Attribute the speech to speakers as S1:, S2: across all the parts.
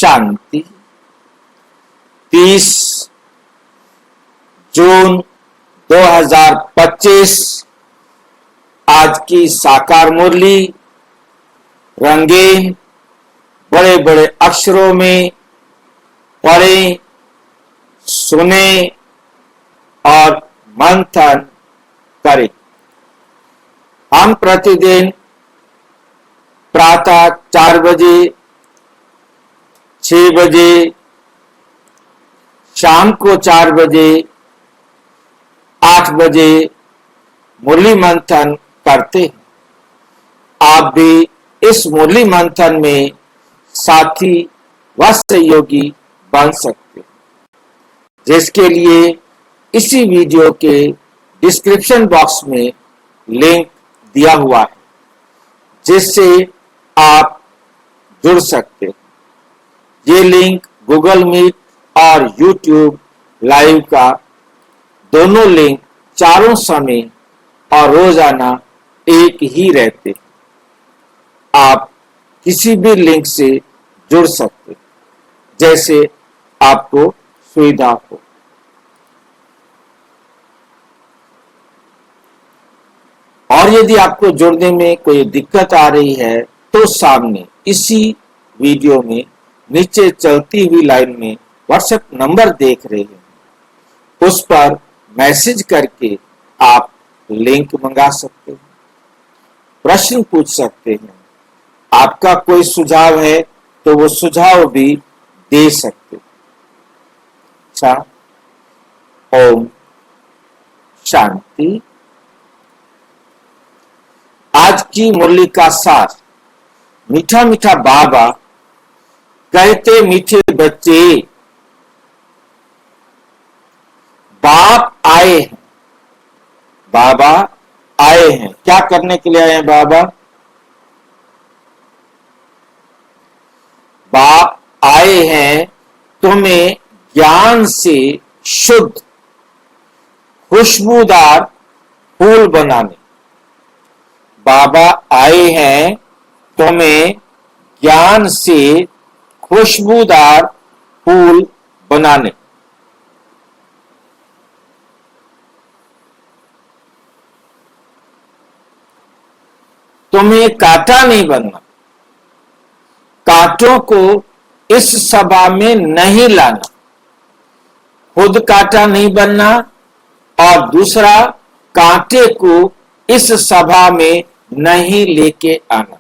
S1: शांति। 30 जून 2025 आज की साकार मुरली रंगीन बड़े बड़े अक्षरों में पढ़ें, सुने और मंथन करें। हम प्रतिदिन प्रातः 4 बजे, 6 बजे, शाम को 4 बजे, 8 बजे मुरली मंथन करते हैं। आप भी इस मुरली मंथन में साथी व सहयोगी बन सकते हैं, जिसके लिए इसी वीडियो के डिस्क्रिप्शन बॉक्स में लिंक दिया हुआ है, जिससे आप जुड़ सकते हैं। ये लिंक गूगल मीट और यूट्यूब लाइव का दोनों लिंक चारों समय और रोजाना एक ही रहते हैं। आप किसी भी लिंक से जुड़ सकते हैं, जैसे आपको सुविधा हो। और यदि आपको जुड़ने में कोई दिक्कत आ रही है तो सामने इसी वीडियो में नीचे चलती हुई लाइन में व्हाट्सएप नंबर देख रहे हैं, उस पर मैसेज करके आप लिंक मंगा सकते हैं, प्रश्न पूछ सकते हैं। आपका कोई सुझाव है तो वो सुझाव भी दे सकते हैं। अच्छा, ओम शांति। आज की मुरली का सार। मीठा मीठा बाबा कहते, मीठे बच्चे बाप आए हैं। बाबा आए हैं, क्या करने के लिए आए हैं बाबा? बाप आए हैं तुम्हें ज्ञान से शुद्ध खुशबूदार फूल बनाने। बाबा आए हैं तुम्हें ज्ञान से खुशबूदार फूल बनाने। तुम्हें कांटा नहीं बनना, कांटों को इस सभा में नहीं लाना, खुद कांटा नहीं बनना और दूसरा कांटे को इस सभा में नहीं लेके आना।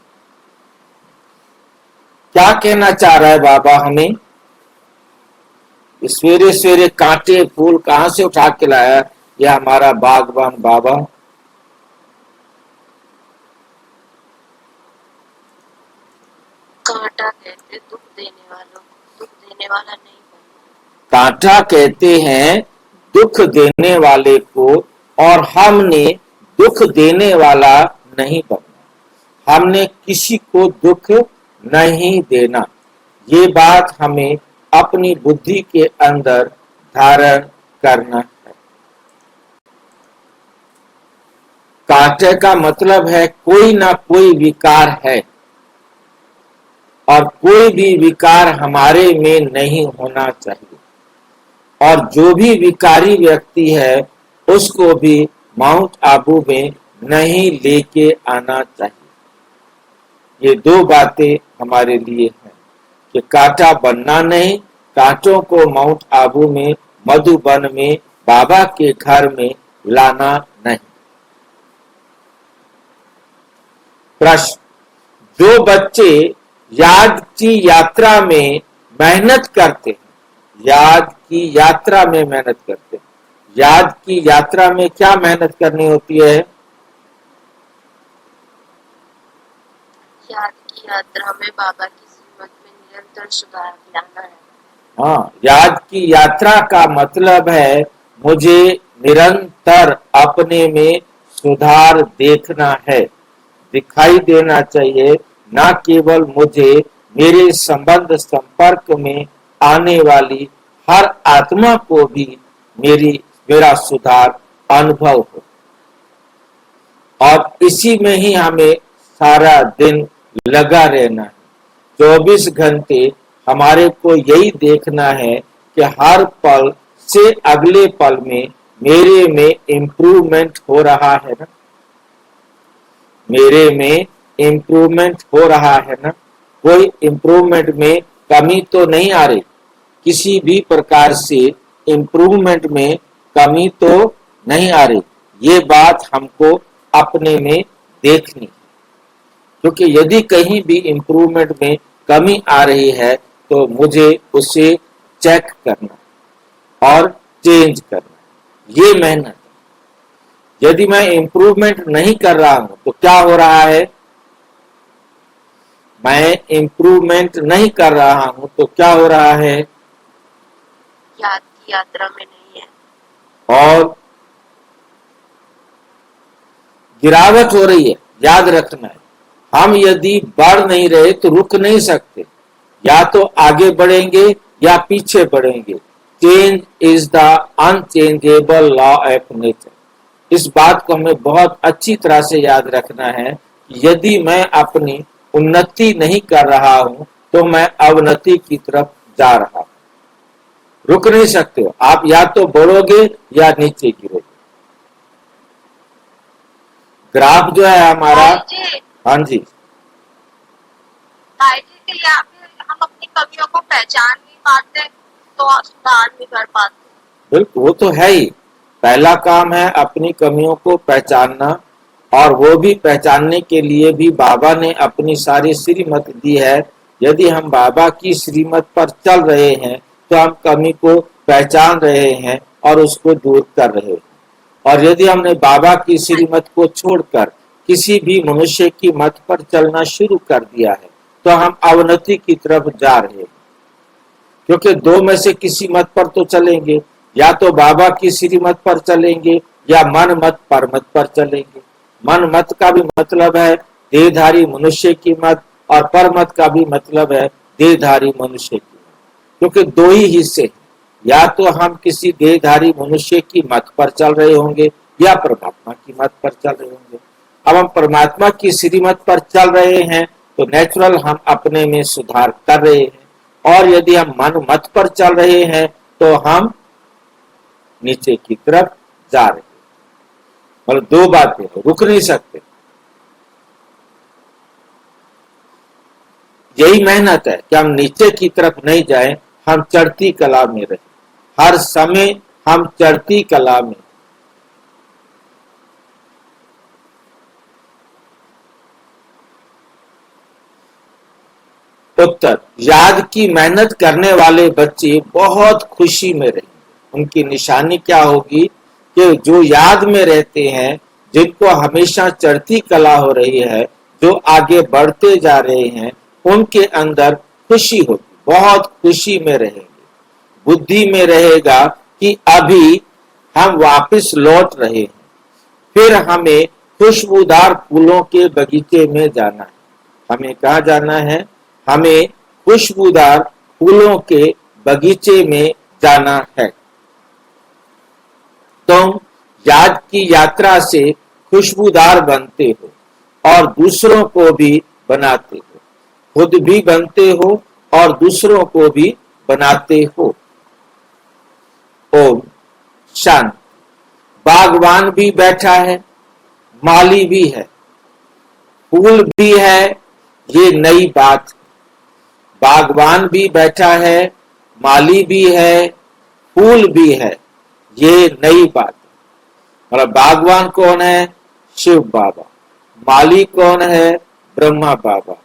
S1: क्या कहना चाह रहा है बाबा हमें? सवेरे सवेरे कांटे फूल कहां से उठा के लाया यह हमारा बागबान बाबा?
S2: कांटा कहते दुख देने वालों को, दुख देने वाला नहीं बनना।
S1: कांटा कहते हैं दुख देने वाले को, और हमने दुख देने वाला नहीं बनना। हमने किसी को दुख नहीं देना। ये बात हमें अपनी बुद्धि के अंदर धारण करना है। कांटे का मतलब है कोई ना कोई विकार है, और कोई भी विकार हमारे में नहीं होना चाहिए। और जो भी विकारी व्यक्ति है उसको भी माउंट आबू में नहीं लेके आना चाहिए। ये दो बातें हमारे लिए हैं कि कांटा बनना नहीं, कांटों को माउंट आबू में, मधुबन में, बाबा के घर में लाना नहीं। प्रश्न, जो बच्चे याद की यात्रा में मेहनत करते हैं, याद की यात्रा में मेहनत करते हैं, याद की यात्रा में क्या मेहनत करनी होती है?
S2: याद की यात्रा में बाबा की श्रीमत में निरंतर सुधार लाना है।
S1: हाँ, याद की यात्रा का मतलब है मुझे निरंतर अपने में सुधार देखना है, दिखाई देना चाहिए। न केवल मुझे, मेरे संबंध संपर्क में आने वाली हर आत्मा को भी मेरा सुधार अनुभव हो। और इसी में ही हमें सारा दिन लगा रहना है। 24 घंटे हमारे को यही देखना है कि हर पल से अगले पल में मेरे में इम्प्रूवमेंट हो रहा है ना, मेरे में इम्प्रूवमेंट हो रहा है ना, कोई इम्प्रूवमेंट में कमी तो नहीं आ रही, किसी भी प्रकार से इम्प्रूवमेंट में कमी तो नहीं आ रही। ये बात हमको अपने में देखनी, क्योंकि यदि कहीं भी इम्प्रूवमेंट में कमी आ रही है तो मुझे उसे चेक करना और चेंज करना, ये मेहनत है। यदि मैं इम्प्रूवमेंट नहीं कर रहा हूं तो क्या हो रहा है, मैं इम्प्रूवमेंट नहीं कर रहा हूं तो क्या हो रहा है,
S2: याद की यात्रा में नहीं है,
S1: और गिरावट हो रही है। याद रखना है, हम यदि बढ़ नहीं रहे तो रुक नहीं सकते, या तो आगे बढ़ेंगे या पीछे बढ़ेंगे। Change is the unchangeable law of nature. इस बात को हमें बहुत अच्छी तरह से याद रखना है कि यदि मैं अपनी उन्नति नहीं कर रहा हूं तो मैं अवनति की तरफ जा रहा हूं। रुक नहीं सकते हो आप, या तो बढ़ोगे या नीचे गिरोगे। ग्राफ जो है हमारा, हाँ जी,
S2: भाई जी कि यहाँ पे हम अपनी कमियों को पहचान नहीं पाते तो सुधार नहीं कर पाते।
S1: बिल्कुल, वो तो है ही। पहला काम है अपनी कमियों को पहचानना, और वो भी पहचानने के लिए भी बाबा ने अपनी सारी श्रीमत दी है। यदि हम बाबा की श्रीमत पर चल रहे हैं तो हम कमी को पहचान रहे हैं और उसको दूर कर रहे हैं। और यदि हमने बाबा की श्रीमत को छोड़कर किसी भी मनुष्य की मत पर चलना शुरू कर दिया है तो हम अवनति की तरफ जा रहे हैं। क्योंकि दो में से किसी मत पर तो चलेंगे, या तो बाबा की श्रीमत पर चलेंगे या मन मत पर मत पर चलेंगे। मन मत का भी मतलब है देहधारी मनुष्य की मत, और पर मत का भी मतलब है देहधारी मनुष्य की मत। क्योंकि दो ही हिस्से हैं, या तो हम किसी देहधारी मनुष्य की मत पर चल रहे होंगे या परमात्मा की मत पर चल रहे होंगे। अब हम परमात्मा की श्रीमत पर चल रहे हैं तो नेचुरल हम अपने में सुधार कर रहे हैं, और यदि हम मन मत पर चल रहे हैं तो हम नीचे की तरफ जा रहे हैं। मतलब दो बातें, रुक नहीं सकते। यही मेहनत है कि हम नीचे की तरफ नहीं जाएं, हम चढ़ती कला में रहें। हर समय हम चढ़ती कला में। उत्तर, याद की मेहनत करने वाले बच्चे बहुत खुशी में रहेंगे। उनकी निशानी क्या होगी कि जो याद में रहते हैं, जिनको हमेशा चढ़ती कला हो रही है, जो आगे बढ़ते जा रहे हैं, उनके अंदर खुशी होगी, बहुत खुशी में रहेंगे। बुद्धि में रहेगा कि अभी हम वापस लौट रहे हैं, फिर हमें खुशबूदार फूलों के बगीचे में जाना है। हमें कहाँ जाना है, हमें खुशबूदार फूलों के बगीचे में जाना है। तुम याद की यात्रा से खुशबूदार बनते हो और दूसरों को भी बनाते हो, खुद भी बनते हो और दूसरों को भी बनाते हो। ओम शांति। बागवान भी बैठा है, माली भी है, फूल भी है, ये नई बात। बागवान भी बैठा है, माली भी है, फूल भी है, ये नई बात। मतलब बागवान कौन है, शिव बाबा। माली कौन है, ब्रह्मा बाबा।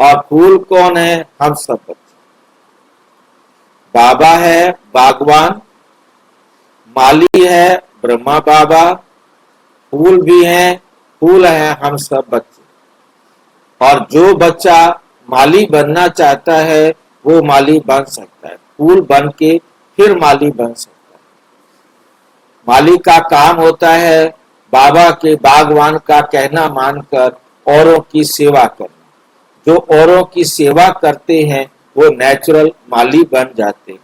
S1: और फूल कौन है, हम सब बच्चे। बाबा है बागवान, माली है ब्रह्मा बाबा, फूल भी है, फूल है हम सब बच्चे। और जो बच्चा माली बनना चाहता है वो माली बन सकता है, फूल बन के फिर माली बन सकता है। माली का काम होता है बाबा के बागवान का कहना मानकर औरों की सेवा करना। जो औरों की सेवा करते हैं वो नेचुरल माली बन जाते हैं।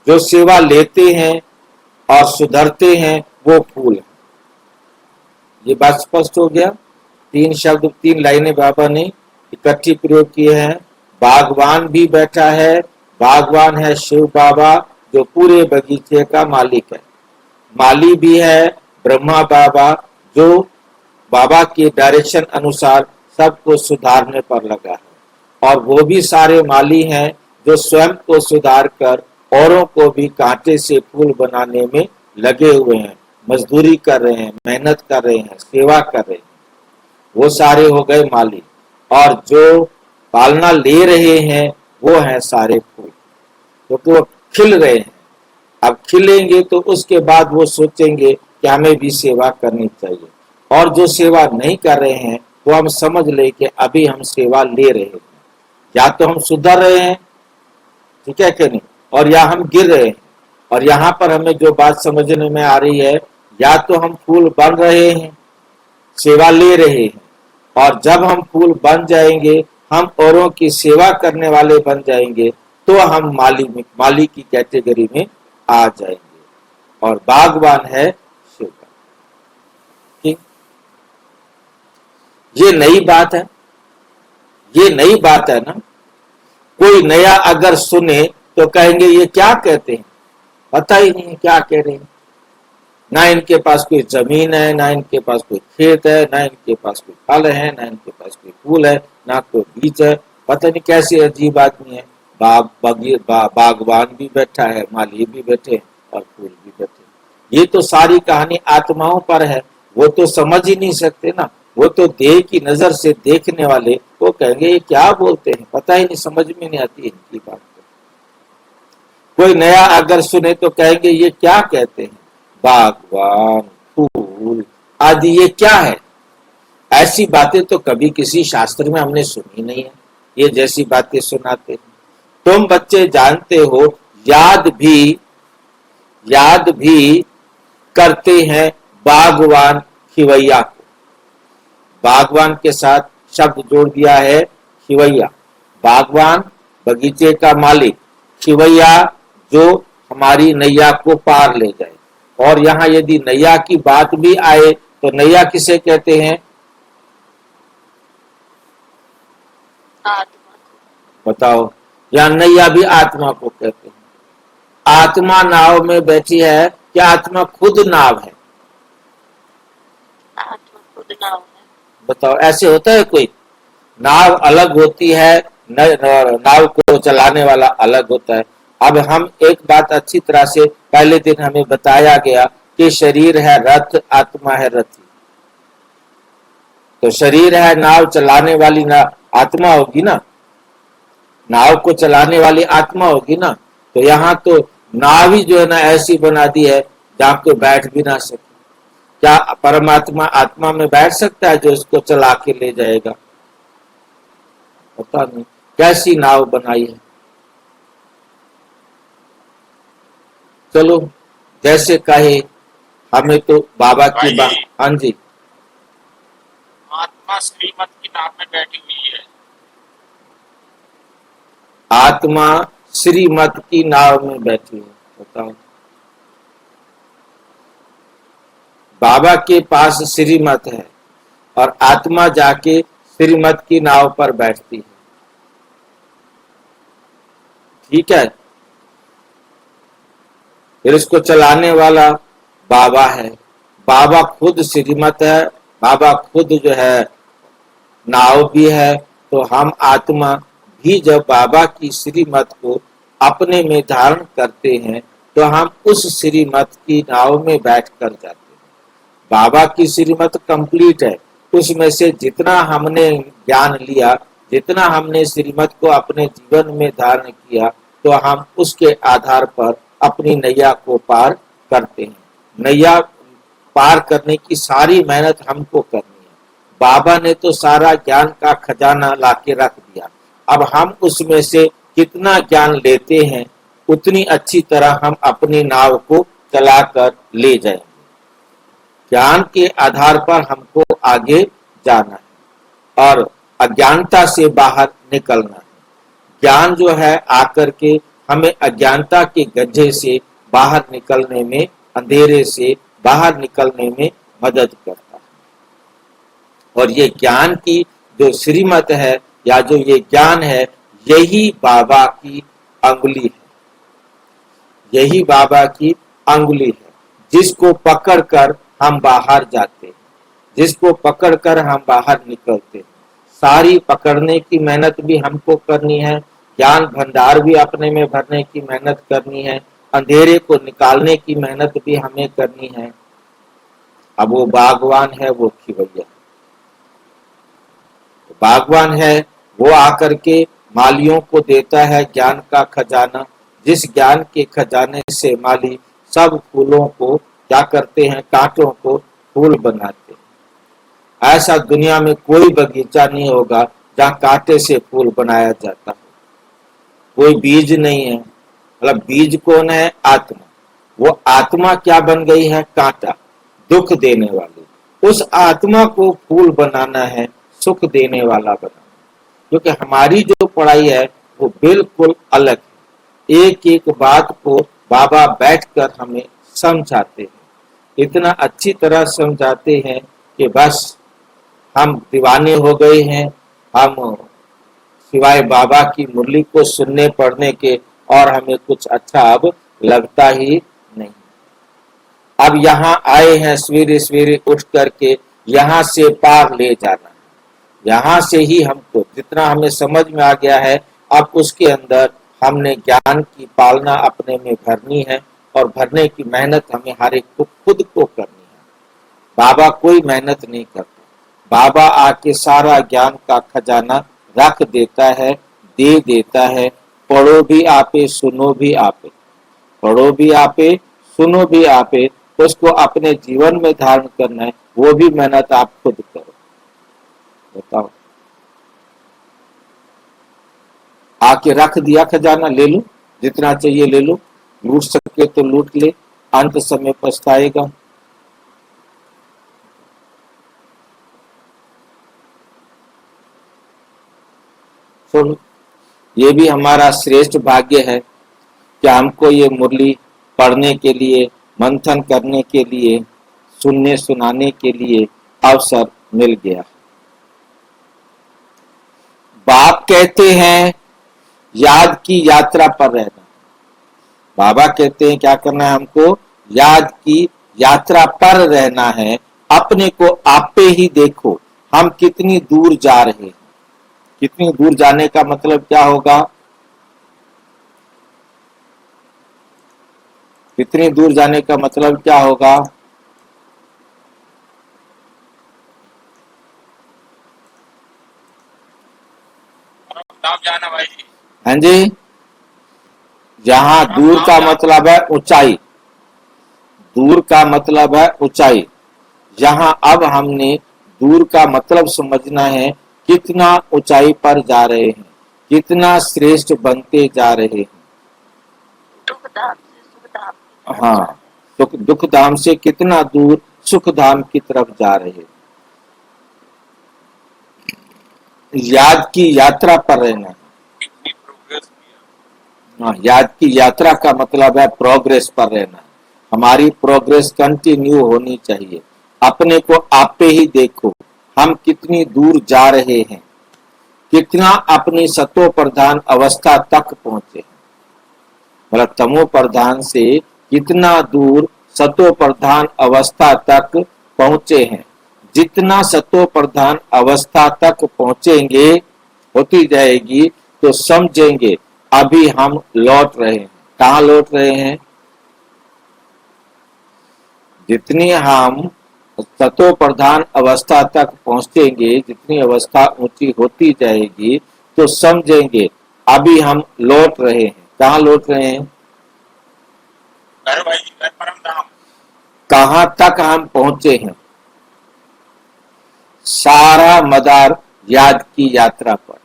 S1: जो सेवा लेते हैं और सुधरते हैं वो फूल है। ये बात स्पष्ट हो गया। तीन शब्द, तीन लाइनें बाबा ने इकट्ठी प्रयोग किए हैं। बागवान भी बैठा है। बागवान है शिव बाबा जो पूरे बगीचे का मालिक है। माली भी है ब्रह्मा बाबा जो बाबा के डायरेक्शन अनुसार सबको सुधारने पर लगा है। और वो भी सारे माली हैं जो स्वयं को सुधार कर औरों को भी कांटे से फूल बनाने में लगे हुए हैं, मजदूरी कर रहे हैं, मेहनत कर रहे हैं, सेवा कर रहे हैं। वो सारे हो गए माली। और जो पालना ले रहे हैं वो हैं सारे फूल, क्योंकि वो खिल रहे हैं। अब खिलेंगे तो उसके बाद वो सोचेंगे कि हमें भी सेवा करनी चाहिए। और जो सेवा नहीं कर रहे हैं वो हम समझ ले कि अभी हम सेवा ले रहे हैं, या तो हम सुधर रहे हैं, ठीक है कि नहीं, और या हम गिर रहे हैं। और यहाँ पर हमें जो बात समझने में आ रही है, या तो हम फूल बन रहे हैं, सेवा ले रहे हैं, और जब हम फूल बन जाएंगे, हम औरों की सेवा करने वाले बन जाएंगे, तो हम माली की कैटेगरी में आ जाएंगे। और बागवान है शिव का। ठीक, ये नई बात है, ये नई बात है ना। कोई नया अगर सुने तो कहेंगे ये क्या कहते हैं, पता ही नहीं है क्या कह रहे हैं। ना इनके पास कोई जमीन है, ना इनके पास कोई खेत है, ना इनके पास कोई फल है, ना इनके पास कोई फूल है, ना कोई बीज है। पता नहीं कैसे अजीब आदमी है। बागवान भी बैठा है, माली भी बैठे हैं, और फूल भी बैठे हैं। ये तो सारी कहानी आत्माओं पर है। वो तो समझ ही नहीं सकते ना। वो तो देह की नजर से देखने वाले वो कहेंगे ये क्या बोलते हैं, पता ही नहीं, समझ में नहीं आती इनकी बात। कोई नया अगर सुने तो कहेंगे ये क्या कहते हैं, बागवान, फूल आदि ये क्या है। ऐसी बातें तो कभी किसी शास्त्र में हमने सुनी नहीं है। ये जैसी बातें सुनाते हैं। तुम बच्चे जानते हो, याद भी करते हैं बागवान खिवैया को। बागवान के साथ शब्द जोड़ दिया है खिवैया। बागवान बगीचे का मालिक, खिवैया जो हमारी नैया को पार ले जाए। और यहाँ यदि नैया की बात भी आए तो नैया किसे कहते हैं, बताओ। यहाँ नैया भी आत्मा को कहते हैं। आत्मा नाव में बैठी है, क्या आत्मा खुद नाव है?
S2: आत्मा खुद नाव है।
S1: बताओ, ऐसे होता है कोई? नाव अलग होती है, नाव को चलाने वाला अलग होता है। अब हम एक बात अच्छी तरह से पहले दिन हमें बताया गया कि शरीर है रथ, आत्मा है रथी। तो शरीर है नाव, चलाने वाली ना आत्मा होगी ना, नाव को चलाने वाली आत्मा होगी ना। तो यहाँ तो नाव ही जो है ना ऐसी बना दी है जहाँ कोई बैठ भी ना सके। क्या परमात्मा आत्मा में बैठ सकता है जो इसको चला के ले जाएगा? पता नहीं कैसी नाव बनाई है। चलो जैसे कहे, हमें तो बाबा की बात। हाँ जी,
S3: आत्मा श्रीमत की नाव में बैठी हुई है।
S1: आत्मा श्रीमत की नाव में बैठी है। बताओ, बाबा के पास श्रीमत है और आत्मा जाके श्रीमत की नाव पर बैठती है। ठीक है, फिर इसको चलाने वाला बाबा है। बाबा खुद श्रीमत है, बाबा खुद जो है नाव भी है। तो हम आत्मा भी जब बाबा की श्रीमत को अपने में धारण करते हैं तो हम उस श्रीमत की नाव में बैठ कर जाते हैं। बाबा की श्रीमत कंप्लीट है, उसमें से जितना हमने ज्ञान लिया, जितना हमने श्रीमत को अपने जीवन में धारण किया, तो हम उसके आधार पर अपनी नैया को पार करते हैं। नैया पार करने की सारी मेहनत हमको करनी है। बाबा ने तो सारा ज्ञान का खजाना लाके रख दिया। अब हम उसमें से कितना ज्ञान लेते हैं, उतनी अच्छी तरह हम अपनी नाव को चलाकर ले जाएंगे। ज्ञान के आधार पर हमको आगे जाना है और अज्ञानता से बाहर निकलना है। ज्ञान जो है आकर के हमें अज्ञानता के गड्ढे से बाहर निकलने में, अंधेरे से बाहर निकलने में मदद करता है। और ये ज्ञान की जो श्रीमत है या जो ये ज्ञान है, यही बाबा की अंगुली है, यही बाबा की अंगुली है, जिसको पकड़कर हम बाहर जाते हैं, जिसको पकड़कर हम बाहर निकलते हैं। सारी पकड़ने की मेहनत भी हमको करनी है, ज्ञान भंडार भी अपने में भरने की मेहनत करनी है, अंधेरे को निकालने की मेहनत भी हमें करनी है। अब वो बागवान है, वो खिवैया बागवान है, वो आकर के मालियों को देता है ज्ञान का खजाना, जिस ज्ञान के खजाने से माली सब फूलों को क्या करते हैं, कांटों को फूल बनाते हैं। ऐसा दुनिया में कोई बगीचा नहीं होगा जहाँ कांटे से फूल बनाया जाता हो, कोई बीज नहीं है। मतलब बीज कौन है? आत्मा। वो आत्मा क्या बन गई है? कांटा, दुख देने वाली। उस आत्मा को फूल बनाना है, सुख देने वाला बनाना, क्योंकि हमारी जो पढ़ाई है वो बिल्कुल अलग है। एक एक बात को बाबा बैठकर हमें समझाते हैं, इतना अच्छी तरह समझाते हैं कि बस हम दीवाने हो गए हैं। हम सिवाय बाबा की मुरली को सुनने पढ़ने के और हमें कुछ अच्छा अब लगता ही नहीं। अब यहाँ आए हैं सवेरे सवेरे उठ करके यहाँ से पार ले जाना, यहाँ से ही हमको जितना हमें समझ में आ गया है, अब उसके अंदर हमने ज्ञान की पालना अपने में भरनी है, और भरने की मेहनत हमें हर एक को खुद को करनी है। बाबा कोई मेहनत नहीं करता, बाबा आके सारा ज्ञान का खजाना रख देता है, दे देता है। पढ़ो भी आपे, सुनो भी आपे, पढ़ो भी आपे, सुनो भी आपे, उसको अपने जीवन में धारण करना है, वो भी मेहनत आप खुद करो। बताओ, आके रख दिया खजाना, ले लो जितना चाहिए ले लो, लूट सके तो लूट ले, अंत समय पछताएगा। सुनो, ये भी हमारा श्रेष्ठ भाग्य है कि हमको ये मुरली पढ़ने के लिए, मंथन करने के लिए, सुनने सुनाने के लिए अवसर मिल गया। बाप कहते हैं याद की यात्रा पर रहना। बाबा कहते हैं क्या करना है हमको? याद की यात्रा पर रहना है। अपने को आप पे ही देखो, हम कितनी दूर जा रहे हैं। कितनी दूर जाने का मतलब क्या होगा? कितनी दूर जाने का मतलब क्या होगा?
S3: आप जाना भाई जी।
S1: हाँ जी, जहां दूर का मतलब है ऊंचाई, दूर का मतलब है ऊंचाई। जहां अब हमने दूर का मतलब समझना है, कितना ऊंचाई पर जा रहे हैं, कितना श्रेष्ठ बनते जा रहे हैं।
S2: दुख धाम से सुख धाम।
S1: हाँ, तो दुख धाम से कितना दूर सुख धाम की तरफ जा रहे हैं। याद की यात्रा पर रहना।
S3: कितनी प्रोग्रेस किया।
S1: हाँ, याद की यात्रा का मतलब है प्रोग्रेस पर रहना। हमारी प्रोग्रेस कंटिन्यू होनी चाहिए। अपने को आप पे ही देखो, हम कितनी दूर जा रहे हैं, कितना अपनी सतो प्रधान अवस्था तक पहुंचे। मतलब तमो प्रधान से कितना दूर सतो प्रधान अवस्था तक पहुंचे हैं। जितना सतो प्रधान अवस्था तक पहुंचेंगे, होती जाएगी, तो समझेंगे अभी हम लौट रहे हैं। कहाँ लौट रहे हैं? जितनी हम सतो प्रधान अवस्था तक पहुंचेंगे, जितनी अवस्था ऊंची होती जाएगी, तो समझेंगे अभी हम लौट रहे हैं। कहाँ लौट रहे हैं?
S3: घर भाई जी, घर परम धाम।
S1: कहाँ तक हम पहुंचे हैं? सारा मदार याद की यात्रा पर।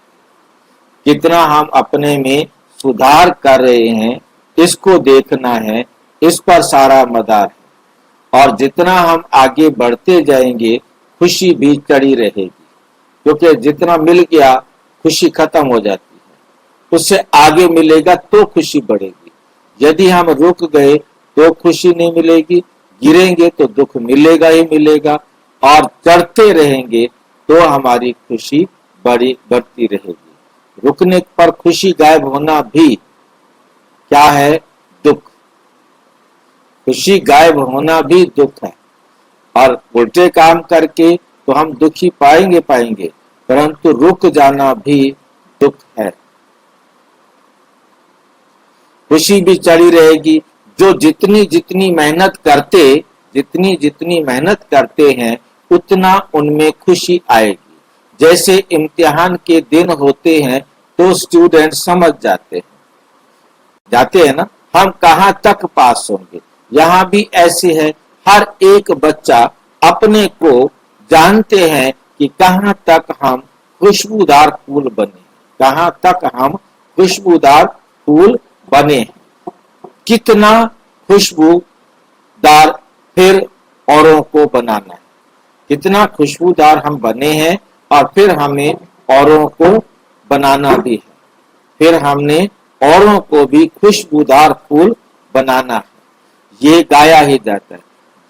S1: कितना हम अपने में सुधार कर रहे हैं, इसको देखना है, इस पर सारा मदार है। और जितना हम आगे बढ़ते जाएंगे, खुशी भी चढ़ी रहेगी, क्योंकि जितना मिल गया खुशी खत्म हो जाती है। उससे आगे मिलेगा तो खुशी बढ़ेगी। यदि हम रुक गए तो खुशी नहीं मिलेगी, गिरेंगे तो दुख मिलेगा ही मिलेगा, और चढ़ते रहेंगे तो हमारी खुशी बढ़ती रहेगी। रुकने पर खुशी गायब होना भी क्या है? दुख। खुशी गायब होना भी दुख है। और उल्टे काम करके तो हम दुखी पाएंगे, परंतु रुक जाना भी दुख है। खुशी भी चढ़ी रहेगी। जो जितनी जितनी मेहनत करते हैं उतना उनमें खुशी आएगी। जैसे इम्तिहान के दिन होते हैं तो स्टूडेंट समझ जाते हैं ना, हम कहाँ तक पास होंगे। यहाँ भी ऐसे है, हर एक बच्चा अपने को जानते हैं कि कहाँ तक हम खुशबूदार फूल बने, कहाँ तक हम खुशबूदार फूल बने हैं, कितना खुशबूदार फिर औरों को बनाना है, कितना खुशबूदार हम बने हैं और फिर हमें औरों को बनाना भी है, फिर हमने औरों को भी खुशबूदार फूल बनाना है। ये गाया ही जाता है।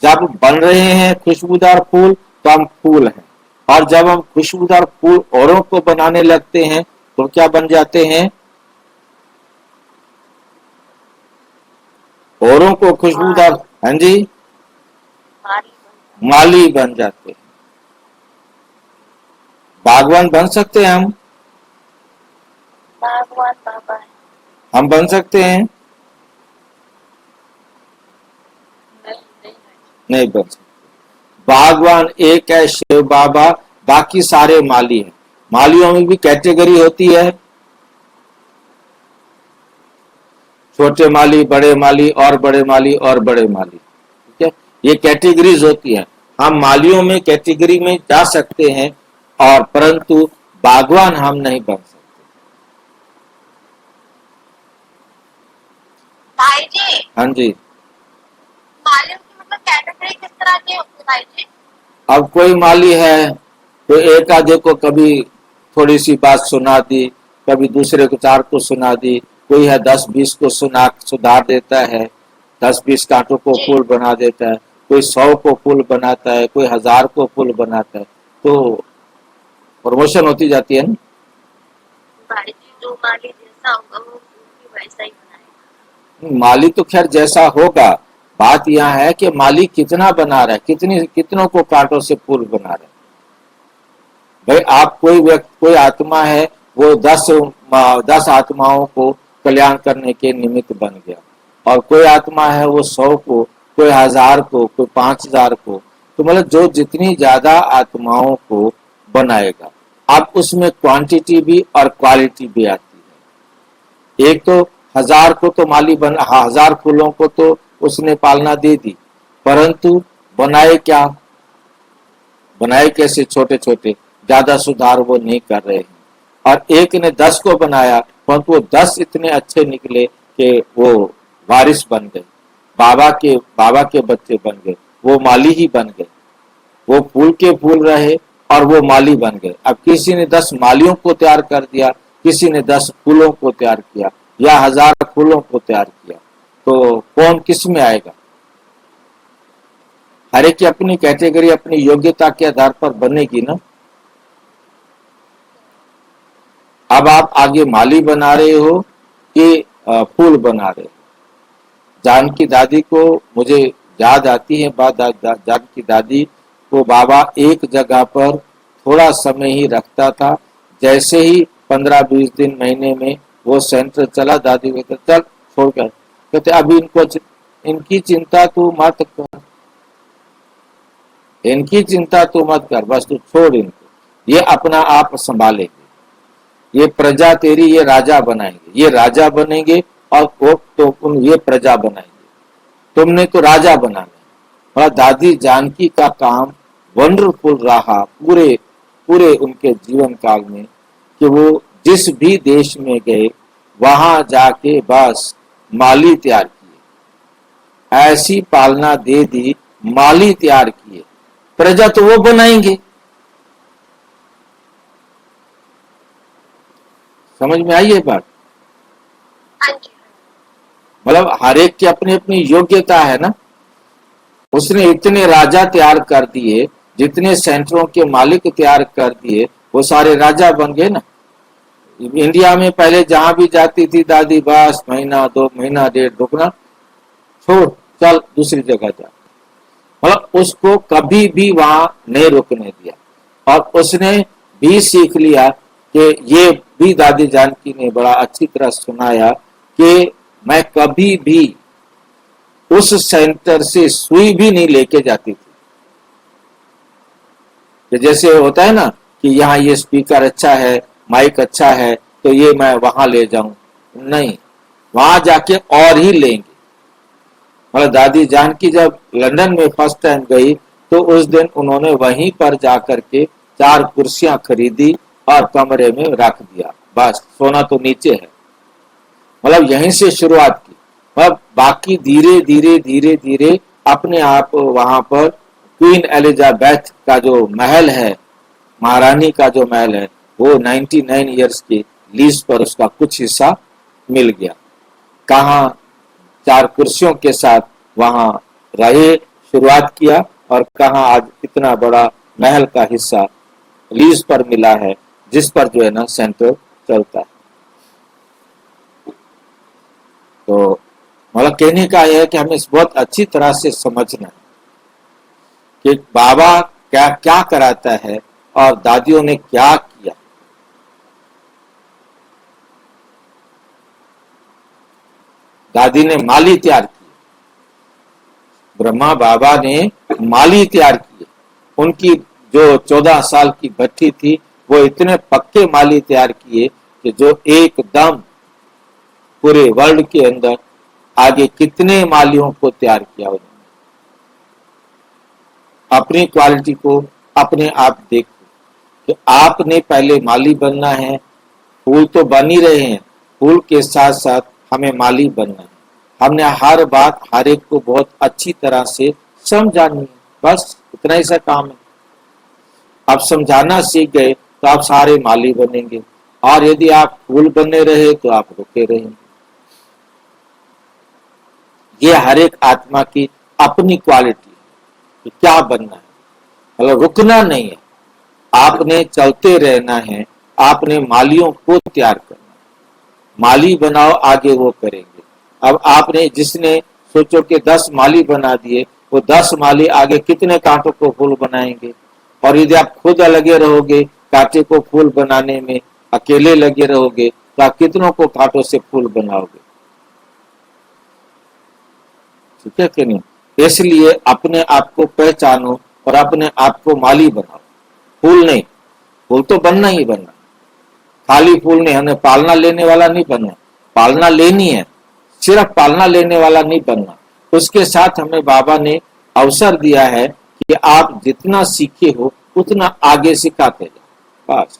S1: जब बन रहे हैं खुशबूदार फूल तो हम फूल हैं, और जब हम खुशबूदार फूल औरों को बनाने लगते हैं तो क्या बन जाते हैं? औरों को खुशबूदार, हाँ जी, माली बन जाते हैं। बागवान बन सकते हैं हम?
S2: बागवान बाबा है।
S1: हम बन सकते हैं? नहीं बन सकते। बागवान एक है शिव बाबा, बाकी सारे माली हैं। मालियों में भी कैटेगरी होती है, छोटे माली, बड़े माली और बड़े माली और बड़े माली, ठीक है, ये कैटेगरीज होती है। हम मालियों में कैटेगरी में जा सकते हैं और परंतु बागवान हम नहीं बन सकते।
S2: भाई जी,
S1: हाँ जी,
S2: मालियों की मतलब कैटेगरी किस तरह की होती है भाई जी?
S1: अब कोई माली है तो एक आधे को कभी थोड़ी सी बात सुना दी, कभी दूसरे को चार को सुना दी, कोई है 10-20 को सुधार देता है, 10-20 कांटों को फूल बना देता है, कोई 100 को फूल बनाता है, कोई 1000 को फूल बनाता है, तो प्रमोशन होती जाती है ना।
S2: भाई जी, जो माली जैसा होगा वो फूल भी वैसा ही बनाएगा।
S1: माली तो खैर जैसा होगा, बात यह है कि माली कितना बना रहा है, कितनों को कांटों से फूल बना रहा है। भाई आप कोई आत्मा है, वो 10 आत्माओं को कल्याण करने के निमित्त बन गया, और कोई आत्मा है वो 100 को, कोई 1000 को, कोई 5000 को, तो मतलब जो जितनी ज्यादा आत्माओं को बनाएगा, अब उसमें क्वांटिटी भी और क्वालिटी भी आती है। एक तो 1000 को तो माली 1000 फूलों को तो उसने पालना दे दी, परंतु बनाए कैसे? छोटे छोटे, ज्यादा सुधार वो नहीं कर रहे हैं। और एक ने 10 को बनाया, परंतु वो 10 इतने अच्छे निकले कि वो वारिस बन गए, बाबा के बच्चे बन गए, वो माली ही बन गए, वो फूल के फूल रहे और वो माली बन गए। अब किसी ने 10 मालियों को तैयार कर दिया, किसी ने 10 फूलों को तैयार किया, या 1000 फूलों को तैयार किया, तो कौन किस में आएगा? हर एक की अपनी कैटेगरी, अपनी योग्यता के आधार पर बनेगी ना। अब आप आगे माली बना रहे हो कि फूल बना रहे हो? जानकी दादी को मुझे याद आती है बात, जानकी दादी को बाबा एक जगह पर थोड़ा समय ही रखता था। जैसे ही 15-20 दिन महीने में वो सेंटर चला, दादी कहते चल छोड़ कर, कहते अभी इनकी चिंता तू मत कर, इनकी चिंता तू मत कर, बस तू छोड़ इनको, ये अपना आप संभालेंगे, ये प्रजा तेरी, ये राजा बनाएंगे, ये राजा बनेंगे और वो तो ये प्रजा बनाएंगे, तुमने तो राजा बनाना। और दादी जानकी का काम वंडरफुल रहा पूरे उनके जीवन काल में, कि वो जिस भी देश में गए वहां जाके बस माली तैयार किए, ऐसी पालना दे दी, माली तैयार किए, प्रजा तो वो बनाएंगे। समझ में आई ये बात? मतलब हर एक की अपनी अपनी योग्यता है ना। उसने इतने राजा तैयार कर दिए, जितने सेंटरों के मालिक तैयार कर दिए, वो सारे राजा बन गए ना। इंडिया में पहले जहां भी जाती थी दादी, बस महीना 2 महीना 1.5 रुकना, छोड़, चल दूसरी जगह जा। मतलब उसको कभी भी वहां नहीं रुकने दिया। और उसने भी सीख लिया कि ये भी दादी जानकी ने बड़ा अच्छी तरह सुनाया कि मैं कभी भी उस सेंटर से सुई भी नहीं लेके जाती थी। कि जैसे होता है ना कि यहाँ ये स्पीकर अच्छा है, माइक अच्छा है, तो ये मैं वहां ले जाऊं, नहीं, वहां जाके और ही लेंगे। मतलब दादी जानकी जब लंदन में फर्स्ट टाइम गई तो उस दिन उन्होंने वहीं पर जाकर के 4 कुर्सियां खरीदी और कमरे में रख दिया, बस सोना तो नीचे है। मतलब यहीं से शुरुआत की। मतलब बाकी धीरे धीरे धीरे धीरे अपने आप वहां पर क्वीन एलिजाबेथ का जो महल है, महारानी का जो महल है, वो 99 ईयर्स की लीज पर उसका कुछ हिस्सा मिल गया। कहाँ 4 कुर्सियों के साथ वहां रहे, शुरुआत किया, और कहाँ आज इतना बड़ा महल का हिस्सा लीज पर मिला है, जिस पर जो है ना सेंटर चलता है। तो मतलब कहने का यह है कि हमें बहुत अच्छी तरह से समझना है कि बाबा क्या क्या कराता है और दादियों ने क्या किया। दादी ने माली तैयार किए, ब्रह्मा बाबा ने माली तैयार किए। उनकी जो 14 साल की भट्टी थी वो इतने पक्के माली तैयार किए कि जो एकदम पूरे वर्ल्ड के अंदर आगे कितने मालियों को तैयार किया उन्होंने। अपनी क्वालिटी को अपने आप देखो कि आपने पहले माली बनना है। फूल तो बन ही रहे हैं, फूल के साथ साथ हमें माली बनना है। हमने हर बात हर एक को बहुत अच्छी तरह से समझानी है, बस इतना ही सा काम है। आप समझाना सीख गए तो आप सारे माली बनेंगे, और यदि आप फूल बने रहे तो आप रुके रहेंगे। ये हर एक आत्मा की अपनी क्वालिटी है कि क्या बनना है, मतलब रुकना नहीं है, आपने चलते रहना है। आपने मालियों को तैयार करना है, माली बनाओ, आगे वो करेंगे। अब आपने जिसने सोचो कि 10 माली बना दिए, वो 10 माली आगे कितने कांटों को फूल बनाएंगे। और यदि आप खुद लगे रहोगे कांटे को फूल बनाने में, अकेले लगे रहोगे, तो आप कितनों को कांटों से फूल बनाओगे, ठीक है कि नहीं। इसलिए अपने आप को पहचानो और अपने आप को माली बनाओ, फूल नहीं। फूल तो बनना ही बनना, खाली फूल नहीं, हमें पालना लेने वाला नहीं बनना। पालना लेनी है, सिर्फ पालना लेने वाला नहीं बनना। उसके साथ हमें बाबा ने अवसर दिया है कि आप जितना सीखे हो उतना आगे सिखाते जाओ, बस।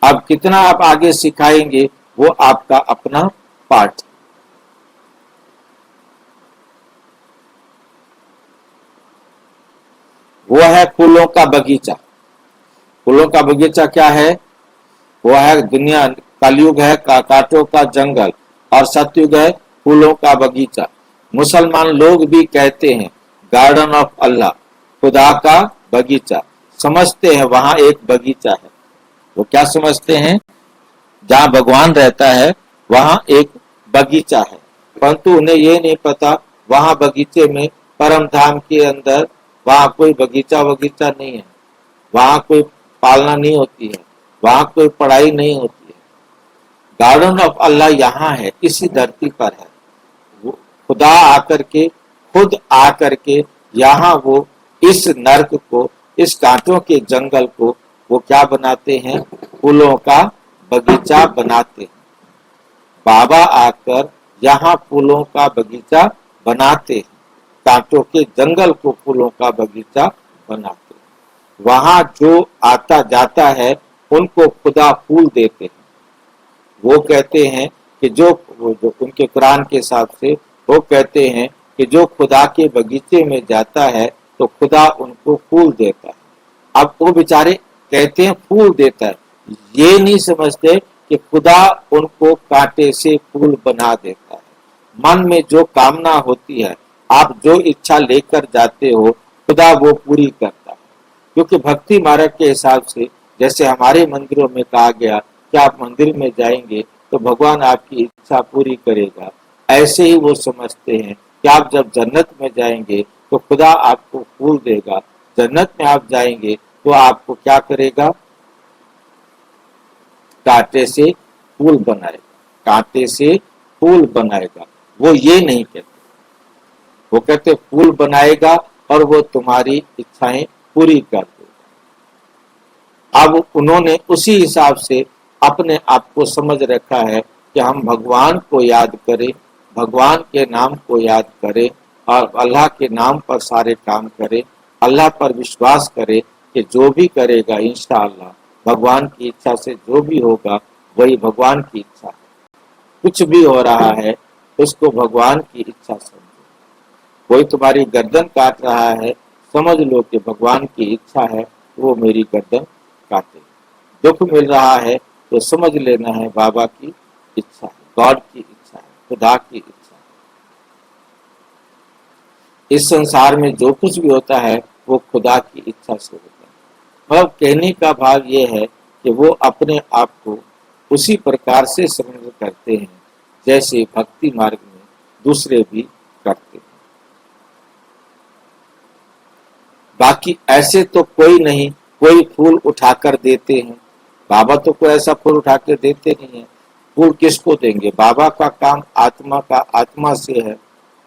S1: अब कितना आप आगे सिखाएंगे वो आपका अपना पार्ट है। वो है फूलों का बगीचा। फूलों का बगीचा क्या है? वो है दुनिया, कलयुग है कांटों का जंगल, और सतयुग है फूलों का बगीचा। मुसलमान लोग भी कहते हैं गार्डन ऑफ अल्लाह, खुदा का बगीचा। समझते हैं वहां एक बगीचा है। वो क्या समझते हैं? जहां भगवान रहता है वहां एक बगीचा है, परंतु उन्हें ये नहीं पता वहां बगीचे में, परम धाम के अंदर वहां कोई बगीचा नहीं है, वहां कोई पालना नहीं होती है, वहां कोई पढ़ाई नहीं होती है। गार्डन ऑफ अल्लाह यहाँ है, इसी धरती पर है। वो खुदा आकर के, खुद आकर के यहाँ वो इस नर्क को, इस कांटों के जंगल को वो क्या बनाते हैं? फूलों का बगीचा बनाते हैं। बाबा आकर यहाँ फूलों का बगीचा बनाते हैं, कांटों के जंगल को फूलों का बगीचा बनाते हैं। वहां जो आता जाता है उनको खुदा फूल देते हैं। वो कहते हैं कि जो उनके कुरान के हिसाब से वो कहते हैं कि जो खुदा के बगीचे में जाता है तो खुदा उनको फूल देता है। अब वो बेचारे कहते हैं फूल देता है, ये नहीं समझते कि खुदा उनको कांटे से फूल बना देता है। मन में जो कामना होती है, आप जो इच्छा लेकर जाते हो, खुदा वो पूरी करता है। क्योंकि भक्ति मार्ग के हिसाब से, जैसे हमारे मंदिरों में कहा गया कि आप मंदिर में जाएंगे तो भगवान आपकी इच्छा पूरी करेगा, ऐसे ही वो समझते हैं कि आप जब जन्नत में जाएंगे तो खुदा आपको फूल देगा, जन्नत में आप जाएंगे तो आपको क्या करेगा, कांटे से फूल बनाएगा, कांटे से फूल बनाएगा। वो ये नहीं कहते, वो कहते फूल बनाएगा और वो तुम्हारी इच्छाएं पूरी कर देगा। अब उन्होंने उसी हिसाब से अपने आप को समझ रखा है कि हम भगवान को याद करें, भगवान के नाम को याद करें और अल्लाह के नाम पर सारे काम करें, अल्लाह पर विश्वास करें कि जो भी करेगा इंशाअल्लाह भगवान की इच्छा से जो भी होगा वही भगवान की इच्छा है। कुछ भी हो रहा है उसको भगवान की इच्छा समझो। कोई तुम्हारी गर्दन काट रहा है, समझ लो कि भगवान की इच्छा है वो मेरी गर्दन काटे। दुख मिल रहा है तो समझ लेना है बाबा की इच्छा है, गॉड की इच्छा है, खुदा की इच्छा है। इस संसार में जो कुछ भी होता है वो खुदा की इच्छा से होता है। मतलब कहने का भाव ये है कि वो अपने आप को उसी प्रकार से सरेंडर करते हैं जैसे भक्ति मार्ग में दूसरे भी करते हैं। बाकी ऐसे तो कोई नहीं, कोई फूल उठाकर देते हैं, बाबा तो कोई ऐसा फूल उठा के देते नहीं है। फूल किसको देंगे? बाबा का काम आत्मा का आत्मा से है।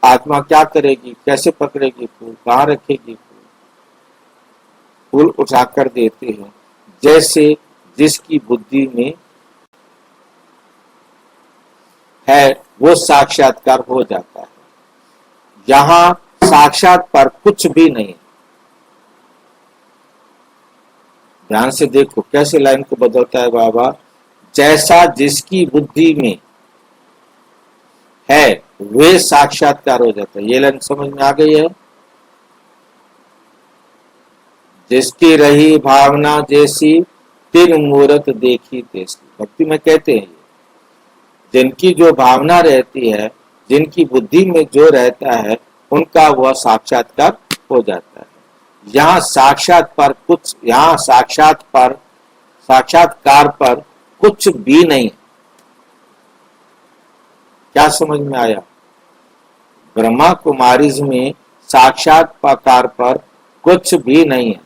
S1: आत्मा क्या करेगी, कैसे पकड़ेगी फूल, कहाँ रखेगी फूल? फूल उठाकर देते हैं जैसे जिसकी बुद्धि में है वो साक्षात्कार हो जाता है। यहाँ साक्षात पर कुछ भी नहीं। ध्यान से देखो कैसे लाइन को बदलता है बाबा। जैसा जिसकी बुद्धि में है वे साक्षात्कार हो जाता है। ये लाइन समझ में आ गई है? जिसकी रही भावना जैसी तिन मूरत देखी तैसी। भक्ति में कहते हैं जिनकी जो भावना रहती है, जिनकी बुद्धि में जो रहता है उनका वह साक्षात्कार हो जाता है। यहाँ साक्षात्कार पर कुछ भी नहीं। क्या समझ में आया? ब्रह्मा कुमारीज में साक्षात्कार पर कुछ भी नहीं है।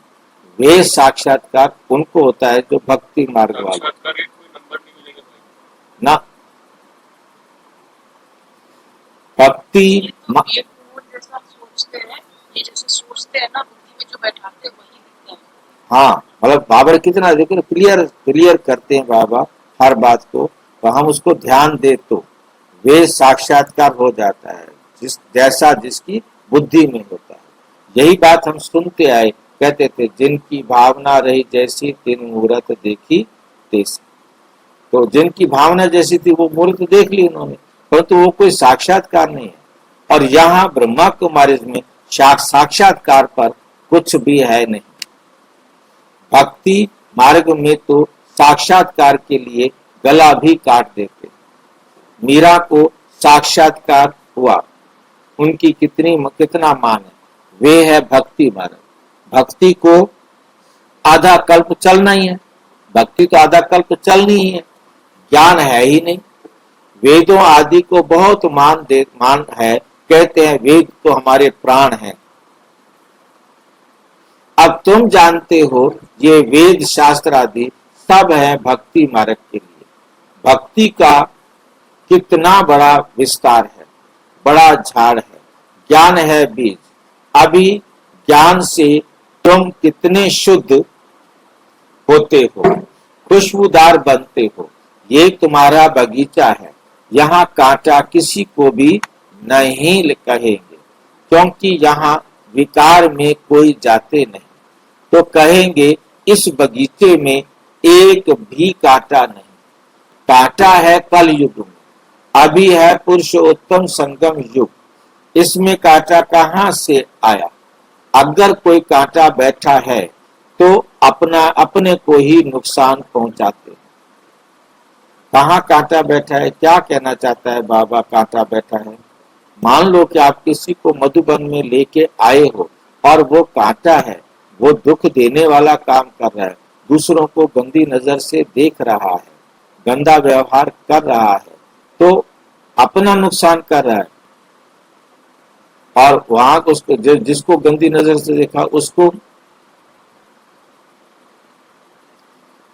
S1: वे साक्षात्कार उनको होता है जो भक्ति मार्ग वाले ना। भक्ति
S2: ये फूल जैसा सोचते हैं, ये जैसे सोचते हैं ना बुद्धि में जो बैठाते हैं वही दिखते हैं।
S1: हाँ, मतलब बाबा कितना देखो क्लियर करते हैं बाबा हर बात को, तो हम उसको ध्यान दे तो वे साक्षात्कार हो जाता है जैसा जिसकी बुद्धि में होता है। यही बात हम सुनते आए, कहते थे जिनकी भावना रही जैसी तिन मूरत देखी तैसी। तो जिनकी भावना जैसी थी वो मूर्त देख ली उन्होंने, परंतु वो कोई साक्षात्कार नहीं है। और यहाँ ब्रह्मा कुमारीज में साक्षात्कार पर कुछ भी है नहीं। भक्ति मार्ग में तो साक्षात्कार के लिए गला भी काट देते। मीरा को साक्षात्कार हुआ, उनकी कितना मान है, वे है भक्ति मार्ग। भक्ति को आधा कल्प चलना ही है, भक्ति तो आधा कल्प चलनी ही है, ज्ञान है ही नहीं। वेदों आदि को बहुत मान है, कहते हैं वेद तो हमारे प्राण हैं। अब तुम जानते हो ये वेद शास्त्र आदि सब है भक्ति मार्ग के लिए। भक्ति का कितना बड़ा विस्तार है, बड़ा झाड़ है। ज्ञान है बीज। अभी ज्ञान से तुम कितने शुद्ध होते हो, खुशबूदार बनते हो। ये तुम्हारा बगीचा है, यहाँ कांटा किसी को भी नहीं कहेंगे, क्योंकि यहाँ विकार में कोई जाते नहीं। तो कहेंगे इस बगीचे में एक भी कांटा नहीं। कांटा है कल युग में, अभी है पुरुषोत्तम संगम युग, इसमें कांटा कहाँ से आया? अगर कोई कांटा बैठा है तो अपने को ही नुकसान पहुंचाते। कहाँ कांटा बैठा है? क्या कहना चाहता है बाबा कांटा बैठा है? मान लो कि आप किसी को मधुबन में लेके आए हो और वो कांटा है, वो दुख देने वाला काम कर रहा है, दूसरों को गंदी नजर से देख रहा है, गंदा व्यवहार कर रहा है तो अपना नुकसान कर रहा है, और वहां उसको जिसको गंदी नजर से देखा उसको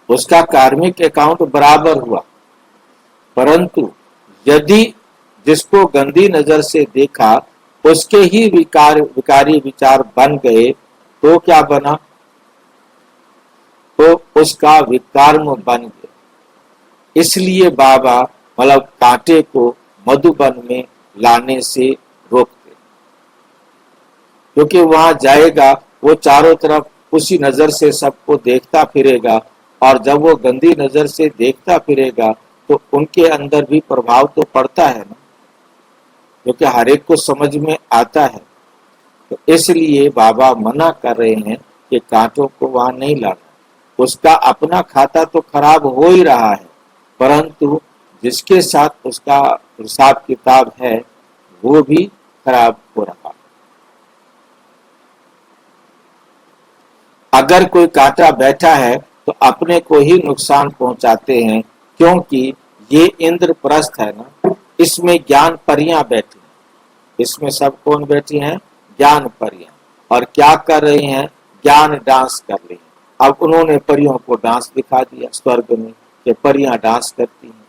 S1: उसका कार्मिक अकाउंट बराबर हुआ। परंतु यदि जिसको गंदी नजर से देखा उसके ही विकारी विचार बन गए तो क्या बना, तो उसका विकर्म बन गया। इसलिए बाबा मतलब कांटे को मधुबन में लाने से रोकते, क्योंकि वहां जाएगा वो चारों तरफ उसी नजर से सबको देखता फिरेगा, और जब वो गंदी नजर से देखता फिरेगा तो उनके अंदर भी प्रभाव तो पड़ता है ना, क्योंकि हर एक को समझ में आता है। तो इसलिए बाबा मना कर रहे हैं कि कांटों को वहां नहीं लाना। उसका अपना खाता तो खराब हो ही रहा है, परंतु जिसके साथ उसका हिसाब किताब है वो भी खराब हो रहा है। अगर कोई कांटा बैठा है तो अपने को ही नुकसान पहुंचाते हैं, क्योंकि ये इंद्रप्रस्थ है ना, इसमें ज्ञान परियां बैठी हैं। इसमें सब कौन बैठी हैं? ज्ञान परियां। और क्या कर रही हैं? ज्ञान डांस कर रही हैं। अब उन्होंने परियों को डांस दिखा दिया स्वर्ग में कि परियां डांस करती हैं।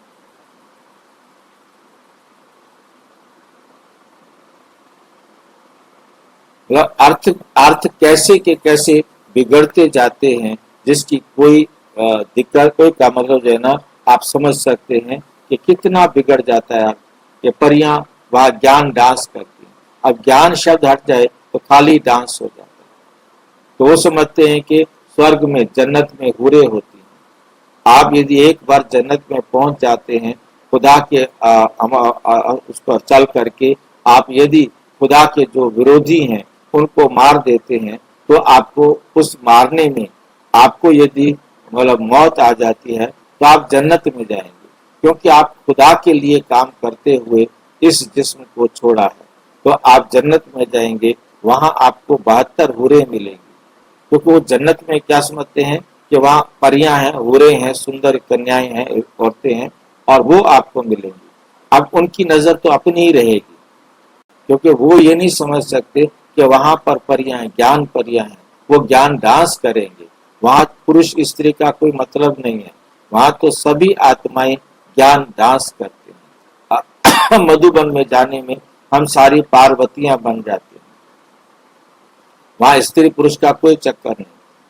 S1: अर्थ अर्थ कैसे के कैसे बिगड़ते जाते हैं, जिसकी कोई दिक्कत कोई का मतलब जो है ना, आप समझ सकते हैं कि कितना बिगड़ जाता है कि परियां वह ज्ञान डांस करती हैं। अब ज्ञान शब्द हट जाए तो खाली डांस हो जाता है। तो वो समझते हैं कि स्वर्ग में जन्नत में हुरे होती हैं। आप यदि एक बार जन्नत में पहुंच जाते हैं, खुदा के उस पर चल करके आप यदि खुदा के जो विरोधी हैं उनको मार देते हैं, तो आपको उस मारने में आपको यदि मतलब मौत आ जाती है तो आप जन्नत में जाएंगे, क्योंकि आप खुदा के लिए काम करते हुए इस जिस्म को छोड़ा है। तो आप जन्नत में जाएंगे, वहां आपको 72 हुरे मिलेंगे, क्योंकि वो जन्नत में क्या समझते हैं कि वहां परियां हैं, हुरे हैं, सुंदर कन्याएं हैं, औरतें हैं, और वो आपको मिलेंगी। अब उनकी नजर तो अपनी ही रहेगी, क्योंकि वो ये नहीं समझ सकते कि वहां पर परियां हैं, ज्ञान परियां हैं, वो ज्ञान डांस करेंगे। वहां पुरुष स्त्री का कोई मतलब नहीं है, वहां तो सभी आत्माएं ज्ञान डांस करते हैं। मधुबन में जाने में हम सारी पार्वतियां बन जाते हैं। वहां स्त्री पुरुष का कोई चक्कर नहीं,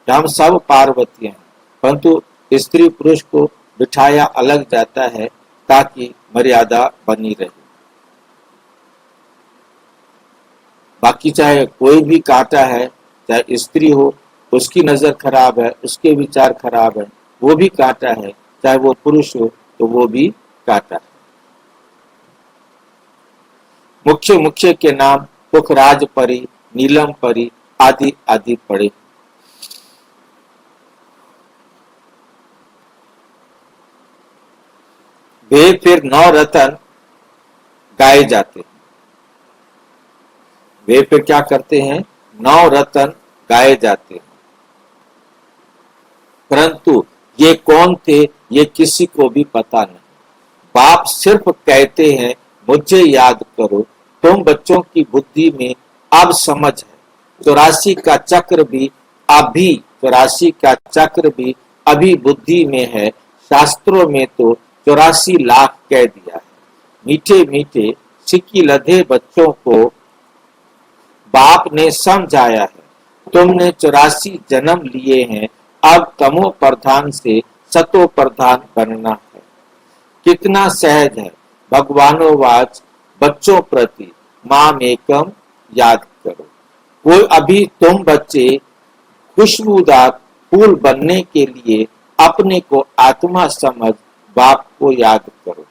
S1: हम सब पार्वतियां हैं, परंतु स्त्री पुरुष को बिठाया अलग जाता है ताकि मर्यादा बनी रहे। बाकी चाहे कोई भी कांटा है, चाहे स्त्री हो, उसकी नजर खराब है, उसके विचार खराब है, वो भी कांटा है, चाहे वो पुरुष हो तो वो भी कांटा है। मुख्य मुख्य के नाम पुखराज परी, नीलम परी आदि आदि पड़े। वे फिर 9 रतन गाए जाते हैं। वे फिर क्या करते हैं? 9 रतन गाए जाते हैं। परंतु ये कौन थे ये किसी को भी पता नहीं। बाप सिर्फ कहते हैं मुझे याद करो। तुम बच्चों की बुद्धि में अब समझ है। 84 का चक्र भी अभी 84 का चक्र भी अभी बुद्धि में है। शास्त्रों में तो 84 लाख कह दिया है। मीठे मीठे सिक्की लधे बच्चों को बाप ने समझाया है। तुमने 84 जन्म लिए हैं, अब तमो प्रधान से सतो प्रधान बनना है। कितना सहज है भगवानोवाच बच्चों प्रति माम एकम याद करो। कोई अभी तुम बच्चे खुशबूदार फूल बनने के लिए अपने को आत्मा समझ बाप को याद करो।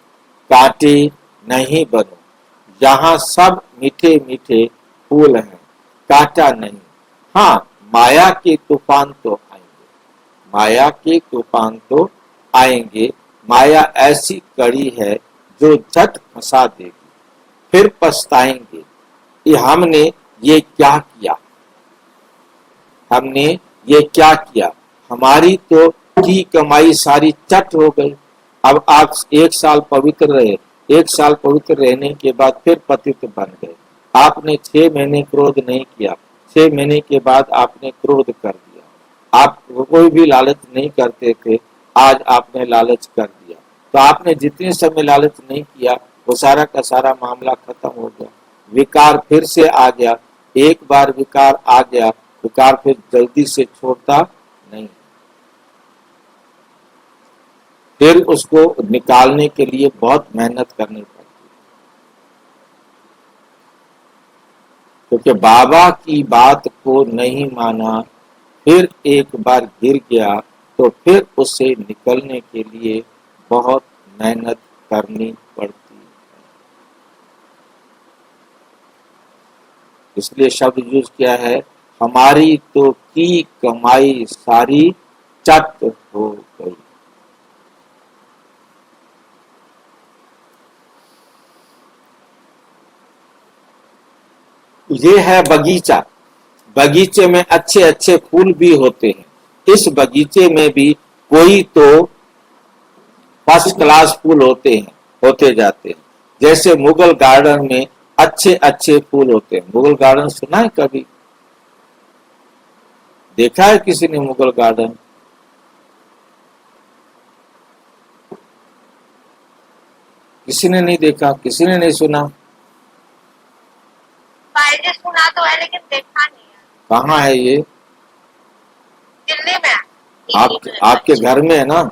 S1: कांटे नहीं बनो। यहाँ सब मीठे मीठे फूल हैं, कांटा नहीं। हाँ, माया के तूफान तो आएंगे, माया के तूफान तो आएंगे। माया ऐसी कड़ी है जो झट फंसा देगी, फिर पछताएंगे कि हमने ये क्या किया, हमने ये क्या किया। हमारी तो की कमाई सारी चट हो गई, अब आप 1 साल पवित्र रहे, 1 साल पवित्र रहने के बाद फिर पतित बन गए। आपने 6 महीने क्रोध नहीं किया, 6 महीने के बाद आपने क्रोध कर दिया। आप कोई भी लालच नहीं करते थे, आज आपने लालच कर दिया। तो आपने जितने समय लालच नहीं किया वो सारा का सारा मामला खत्म हो गया। विकार फिर से आ गया। एक बार विकार आ गया, विकार फिर जल्दी से छोड़ता नहीं, फिर उसको निकालने के लिए बहुत मेहनत करनी पड़ती है। क्योंकि बाबा की बात को नहीं माना, फिर एक बार गिर गया तो फिर उससे निकलने के लिए बहुत मेहनत करनी पड़ती है। इसलिए शब्द यूज किया है, हमारी तो की कमाई सारी चट हो गई। ये है बगीचा। बगीचे में अच्छे अच्छे फूल भी होते हैं। इस बगीचे में भी कोई तो फर्स्ट क्लास फूल होते हैं, होते जाते हैं। जैसे मुगल गार्डन में अच्छे अच्छे फूल होते हैं। मुगल गार्डन सुना है कभी? देखा है किसी ने मुगल गार्डन? किसी ने नहीं देखा, किसी ने नहीं सुना।
S2: पहले सुना तो है लेकिन देखा नहीं है।
S1: कहाँ है ये?
S2: दिल्ली में है।
S1: आपके घर में है ना?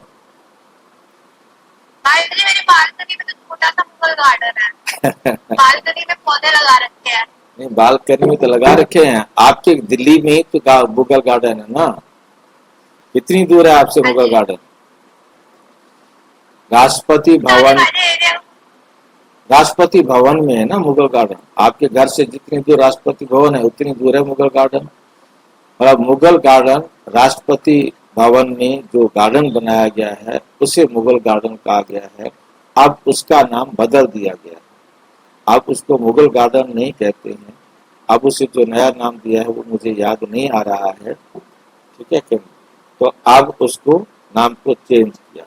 S2: बालकनी, मेरी बालकनी में तो छोटा सा मुगल गार्डन है। बालकनी में पौधे लगा रखे हैं।
S1: नहीं, बालकनी में तो लगा रखे हैं। आपके दिल्ली में ही तो मुगल गार्डन है ना? कितनी दूर है आपसे मुगल गार्डन? राष्ट्रपति भवन, राष्ट्रपति भवन में है ना मुगल गार्डन। आपके घर से जितनी दूर राष्ट्रपति भवन है उतनी दूर है मुगल गार्डन। और अब मुगल गार्डन, राष्ट्रपति भवन में जो गार्डन बनाया गया है उसे मुगल गार्डन कहा गया है। अब उसका नाम बदल दिया गया है। अब उसको मुगल गार्डन नहीं कहते हैं। अब उसे जो नया नाम दिया है वो मुझे याद नहीं आ रहा है, ठीक है क्यों? तो अब उसको नाम को चेंज किया।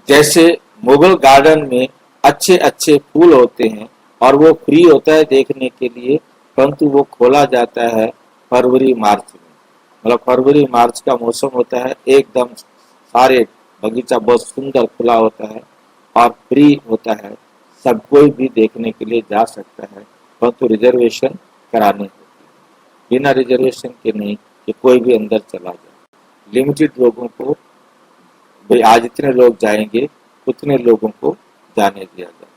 S1: जैसे मुगल गार्डन में अच्छे अच्छे फूल होते हैं और वो फ्री होता है देखने के लिए, परंतु वो खोला जाता है फरवरी मार्च में। मतलब फरवरी मार्च का मौसम होता है, एकदम सारे बगीचा बहुत सुंदर खुला होता है और फ्री होता है। सब कोई भी देखने के लिए जा सकता है, परंतु रिजर्वेशन करानी होती है। बिना रिजर्वेशन के नहीं कि कोई भी अंदर चला जाए। लिमिटेड लोगों को, भाई आज इतने लोग जाएंगे, उतने लोगों को जाने दिया जाता है।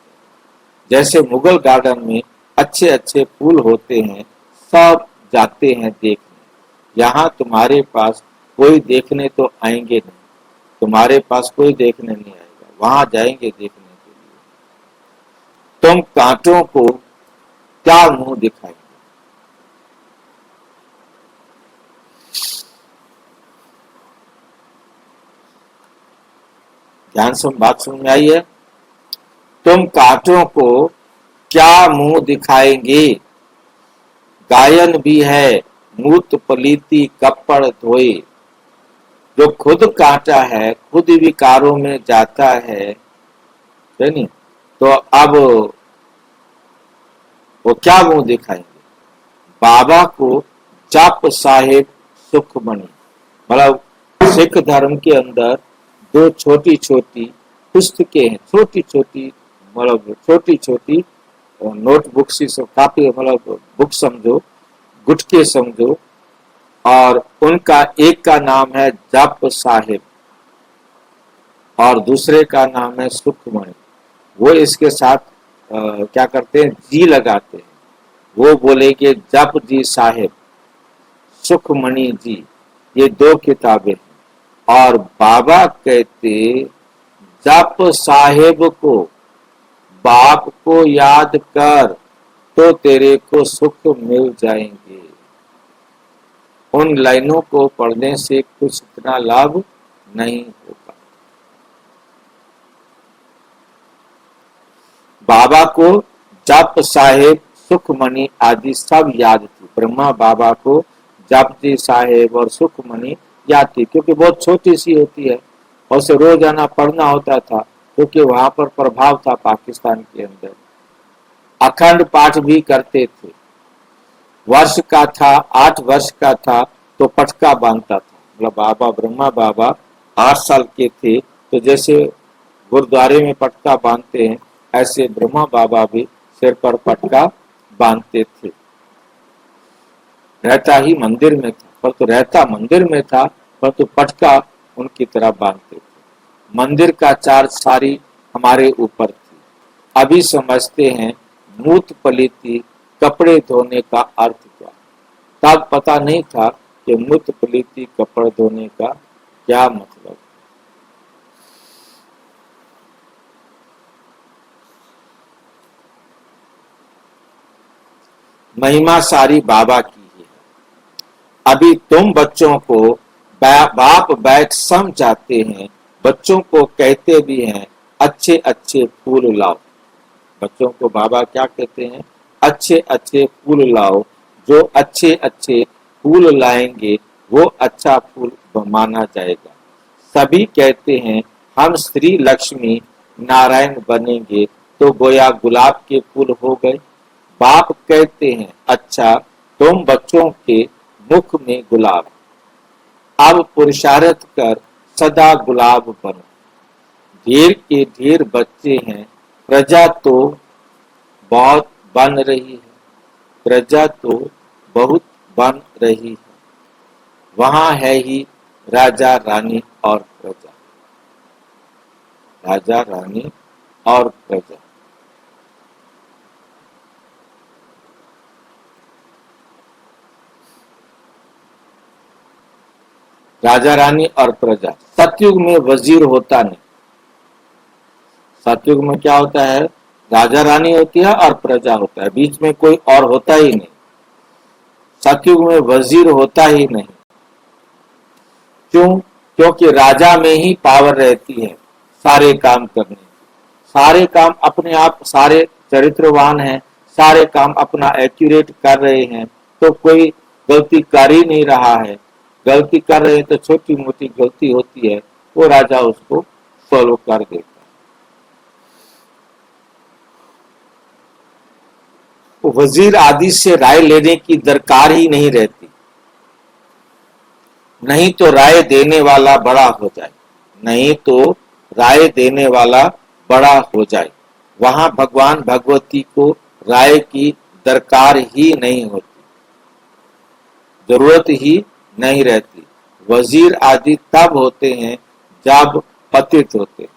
S1: जैसे मुगल गार्डन में अच्छे अच्छे फूल होते हैं, सब जाते हैं देखने। यहाँ तुम्हारे पास कोई देखने तो आएंगे नहीं, तुम्हारे पास कोई देखने नहीं आएगा, वहां जाएंगे देखने के लिए। तुम कांटों को क्या मुंह दिखाएंगे? ध्यान से बात समझ में आई है? तुम कांटों को क्या मुंह दिखाएंगे? गायन भी है, मूत पलीती कपड़ धोए। जो खुद कांटा है, खुद विकारों में जाता है नहीं? तो अब वो क्या मुंह दिखाएंगे? बाबा को जप साहिब सुखमणि। मतलब सिख धर्म के अंदर 2 छोटी छोटी पुस्तकें हैं, छोटी छोटी, मतलब छोटी छोटी नोटबुक सी, काफी मतलब बुक समझो, गुटके समझो। और उनका एक का नाम है जप साहिब और दूसरे का नाम है सुखमणि। वो इसके साथ क्या करते हैं, जी लगाते हैं। वो बोलेंगे जप जी साहिब, सुखमणि जी, ये 2 किताबें हैं। और बाबा कहते जप साहिब को, बाप को याद कर तो तेरे को सुख मिल जाएंगे। उन लाइनों को पढ़ने से कुछ इतना लाभ नहीं होगा। बाबा को जप साहेब, सुखमणि आदि सब याद थी। ब्रह्मा बाबा को जप जी साहेब और सुखमणि याद थी, क्योंकि बहुत छोटी सी होती है और उसे रोजाना पढ़ना होता था, क्योंकि वहां पर प्रभाव था पाकिस्तान के अंदर। अखंड पाठ भी करते थे। वर्ष का था, 8 वर्ष का था तो पटका बांधता था। मतलब बाबा ब्रह्मा बाबा 8 साल के थे तो जैसे गुरुद्वारे में पटका बांधते हैं, ऐसे ब्रह्मा बाबा भी सिर पर पटका बांधते थे। रहता ही मंदिर में था, पर तो रहता मंदिर में था, पर तो पटका उनकी तरह बांधते थे। मंदिर का चार्ज सारी हमारे ऊपर थी। अभी समझते हैं मूत पलीती कपड़े धोने का अर्थ क्या। तब पता नहीं था कि मूत पलीती कपड़े धोने का क्या मतलब। महिमा सारी बाबा की है। अभी तुम बच्चों को बाप बैठ समझाते हैं, बच्चों को कहते भी हैं अच्छे अच्छे फूल लाओ। बच्चों को बाबा क्या कहते हैं? अच्छे अच्छे फूल लाओ। जो अच्छे अच्छे फूल लाएंगे वो अच्छा फूल माना जाएगा। सभी कहते हैं हम श्री लक्ष्मी नारायण बनेंगे तो गोया गुलाब के फूल हो गए। बाप कहते हैं अच्छा तुम बच्चों के मुख में गुलाब, अब पुरुषार्थ कर सदा गुलाब बनो। ढेर के ढेर बच्चे हैं, प्रजा तो बहुत बन रही है, प्रजा तो बहुत बन रही है। वहां है ही राजा रानी और प्रजा, राजा रानी और प्रजा। राजा रानी और प्रजा। सतयुग में वजीर होता नहीं। सतयुग में क्या होता है? राजा रानी होती है और प्रजा होता है, बीच में कोई और होता ही नहीं। सतयुग में वजीर होता ही नहीं। क्यों? क्योंकि राजा में ही पावर रहती है सारे काम करने की। सारे काम अपने आप, सारे चरित्रवान हैं, सारे काम अपना एक्यूरेट कर रहे हैं, तो कोई गलती कर ही नहीं रहा है। गलती कर रहे हैं तो छोटी मोटी गलती होती है, वो राजा उसको सॉल्व कर देता है। वजीर आदि से राय लेने की दरकार ही नहीं रहती, नहीं तो राय देने वाला बड़ा हो जाए, नहीं तो राय देने वाला बड़ा हो जाए। वहां भगवान भगवती को राय की दरकार ही नहीं होती, जरूरत ही नहीं रहती। वजीर आदि तब होते हैं जब पतित होते हैं।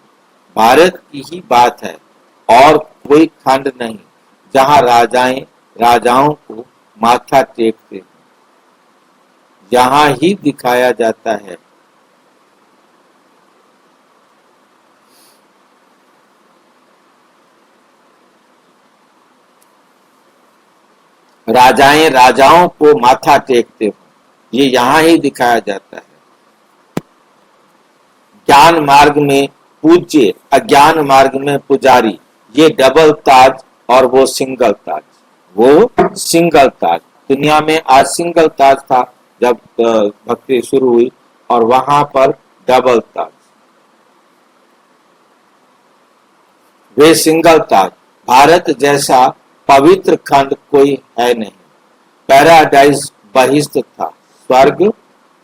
S1: भारत की ही बात है और कोई खंड नहीं जहां राजाएं राजाओं को माथा टेकते हैं। यहां ही दिखाया जाता है राजाएं राजाओं को माथा टेकते हो, ये यहां ही दिखाया जाता है। ज्ञान मार्ग में पूज्य, अज्ञान मार्ग में पुजारी, ये डबल ताज और वो सिंगल ताज। वो सिंगल ताज दुनिया में आज सिंगल ताज था जब भक्ति शुरू हुई, और वहां पर डबल ताज। वे सिंगल ताज। भारत जैसा पवित्र खंड कोई है नहीं। पैराडाइज बहिष्ठ था, स्वर्ग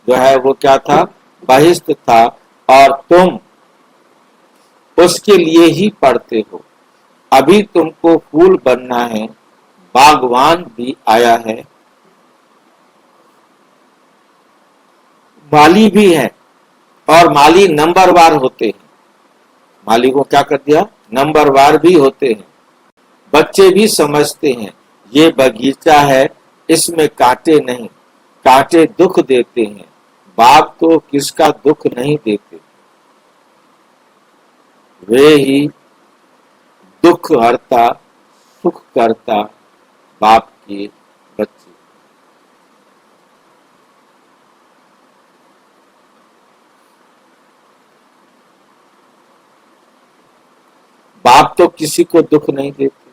S1: जो है वो क्या था? बहिष्ठ था, और तुम उसके लिए ही पढ़ते हो। अभी तुमको फूल बनना है, बागवान भी आया है, माली भी है, और माली नंबरवार होते हैं। माली को क्या कर दिया? नंबरवार भी होते हैं। बच्चे भी समझते हैं ये बगीचा है, इसमें कांटे नहीं, कांटे दुख देते हैं। बाप तो किसका दुख नहीं देते, वे ही दुख हरता सुख करता बाप के बच्चे। बाप तो किसी को दुख नहीं देते।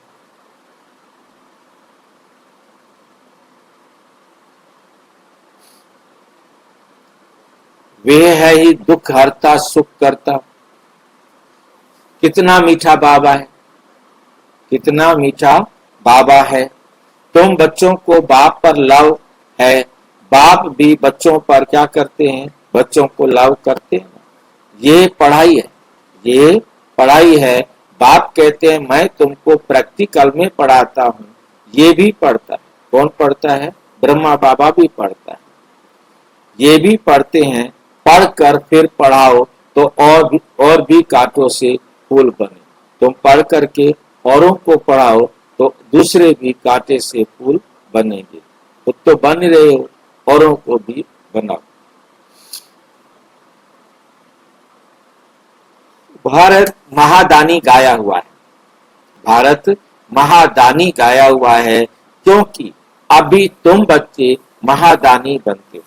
S1: वे है ही दुख हरता सुख करता। कितना मीठा बाबा है, कितना मीठा बाबा है। तुम बच्चों को बाप पर लव है, बाप भी बच्चों पर क्या करते हैं, बच्चों को लव करते हैं। ये पढ़ाई है, ये पढ़ाई है। बाप कहते हैं मैं तुमको प्रैक्टिकल में पढ़ाता हूँ, ये भी पढ़ता है। कौन पढ़ता है? ब्रह्मा बाबा भी पढ़ता है, ये भी पढ़ते हैं। पढ़कर फिर पढ़ाओ तो और भी कांटों से फूल बने। तुम पढ़ करके औरों को पढ़ाओ तो दूसरे भी कांटे से फूल बनेंगे। खुद तो बन रहे हो, औरों को भी बनाओ। भारत महादानी गाया हुआ है, भारत महादानी गाया हुआ है, क्योंकि अभी तुम बच्चे महादानी बनते हो।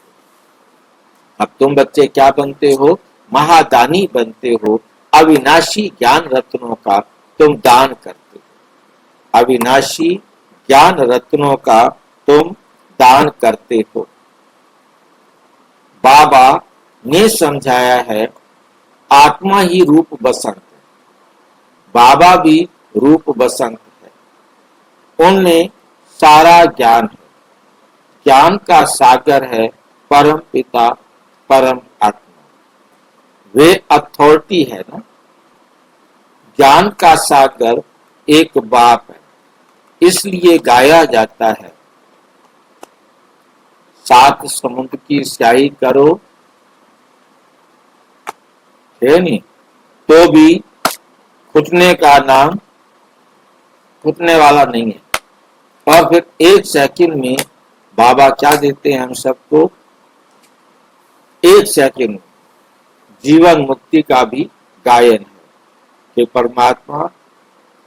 S1: अब तुम बच्चे क्या बनते हो? महादानी बनते हो। अविनाशी ज्ञान रत्नों का तुम दान करते हो, अविनाशी ज्ञान रत्नों का तुम दान करते हो। बाबा ने समझाया है आत्मा ही रूप बसंत है, बाबा भी रूप बसंत है। उनमें सारा ज्ञान है, ज्ञान का सागर है परम पिता परम आत्मा। वे अथॉरिटी है ना। ज्ञान का सागर एक बाप है, इसलिए गाया जाता है सात समुद्र की स्याही करो, है नहीं तो भी घुटने का नाम घुटने वाला नहीं है। और फिर एक सेकंड में बाबा क्या देते हैं हम सबको? एक सेकंड में जीवन मुक्ति का भी गायन है कि परमात्मा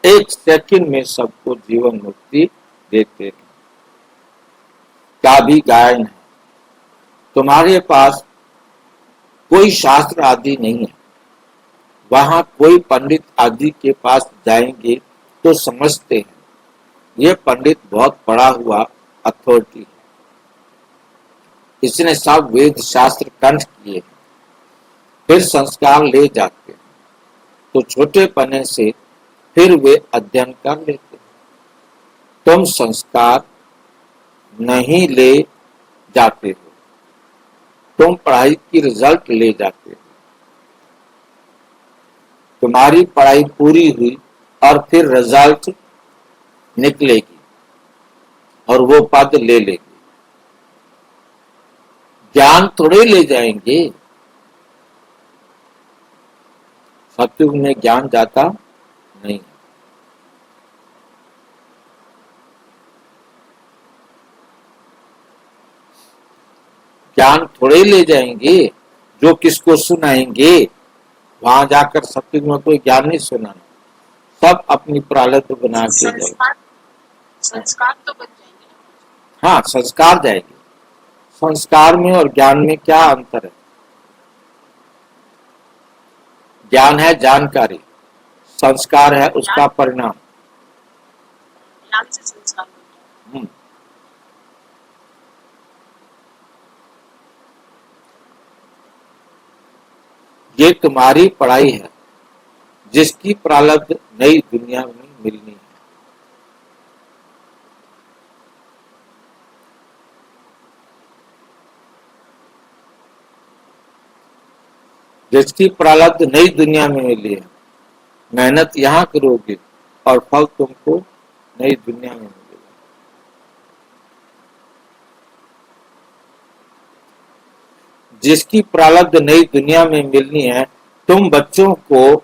S1: एक सेकंड में सबको जीवन मुक्ति देते हैं, का भी गायन है। तुम्हारे पास कोई शास्त्र आदि नहीं है, वहां कोई पंडित आदि के पास जाएंगे तो समझते हैं ये पंडित बहुत पढ़ा हुआ अथॉरिटी है, इसने सब वेद शास्त्र कंठ किए हैं। फिर संस्कार ले जाते हैं तो छोटे पने से फिर वे अध्ययन कर लेते हैं। तुम संस्कार नहीं ले जाते हो, तुम पढ़ाई की रिजल्ट ले जाते हो। तुम्हारी पढ़ाई पूरी हुई और फिर रिजल्ट निकलेगी और वो पद ले लेगी। ज्ञान थोड़े ले जाएंगे। सत्युग में ज्ञान जाता नहीं। ज्ञान थोड़े ले जाएंगे, जो किसको सुनाएंगे? वहां जाकर सत्युग में कोई ज्ञान नहीं सुनाना, सब अपनी प्रारब्ध बना के जाएंगे।
S2: संस्कार तो बन जाएंगे।
S1: हाँ, संस्कार जाएंगे। संस्कार में और ज्ञान में क्या अंतर है? ज्ञान है जानकारी, संस्कार है उसका परिणाम।
S2: ज्ञान से संस्कार बनते हैं।
S1: ये तुम्हारी पढ़ाई है जिसकी प्रारब्ध नई दुनिया में मिलनी है। जिसकी प्रारब्ध नई दुनिया में मिली है, मेहनत यहाँ करोगे और फल तुमको नई दुनिया में मिलेगा। जिसकी प्रारब्ध नई दुनिया में मिलनी है, तुम बच्चों को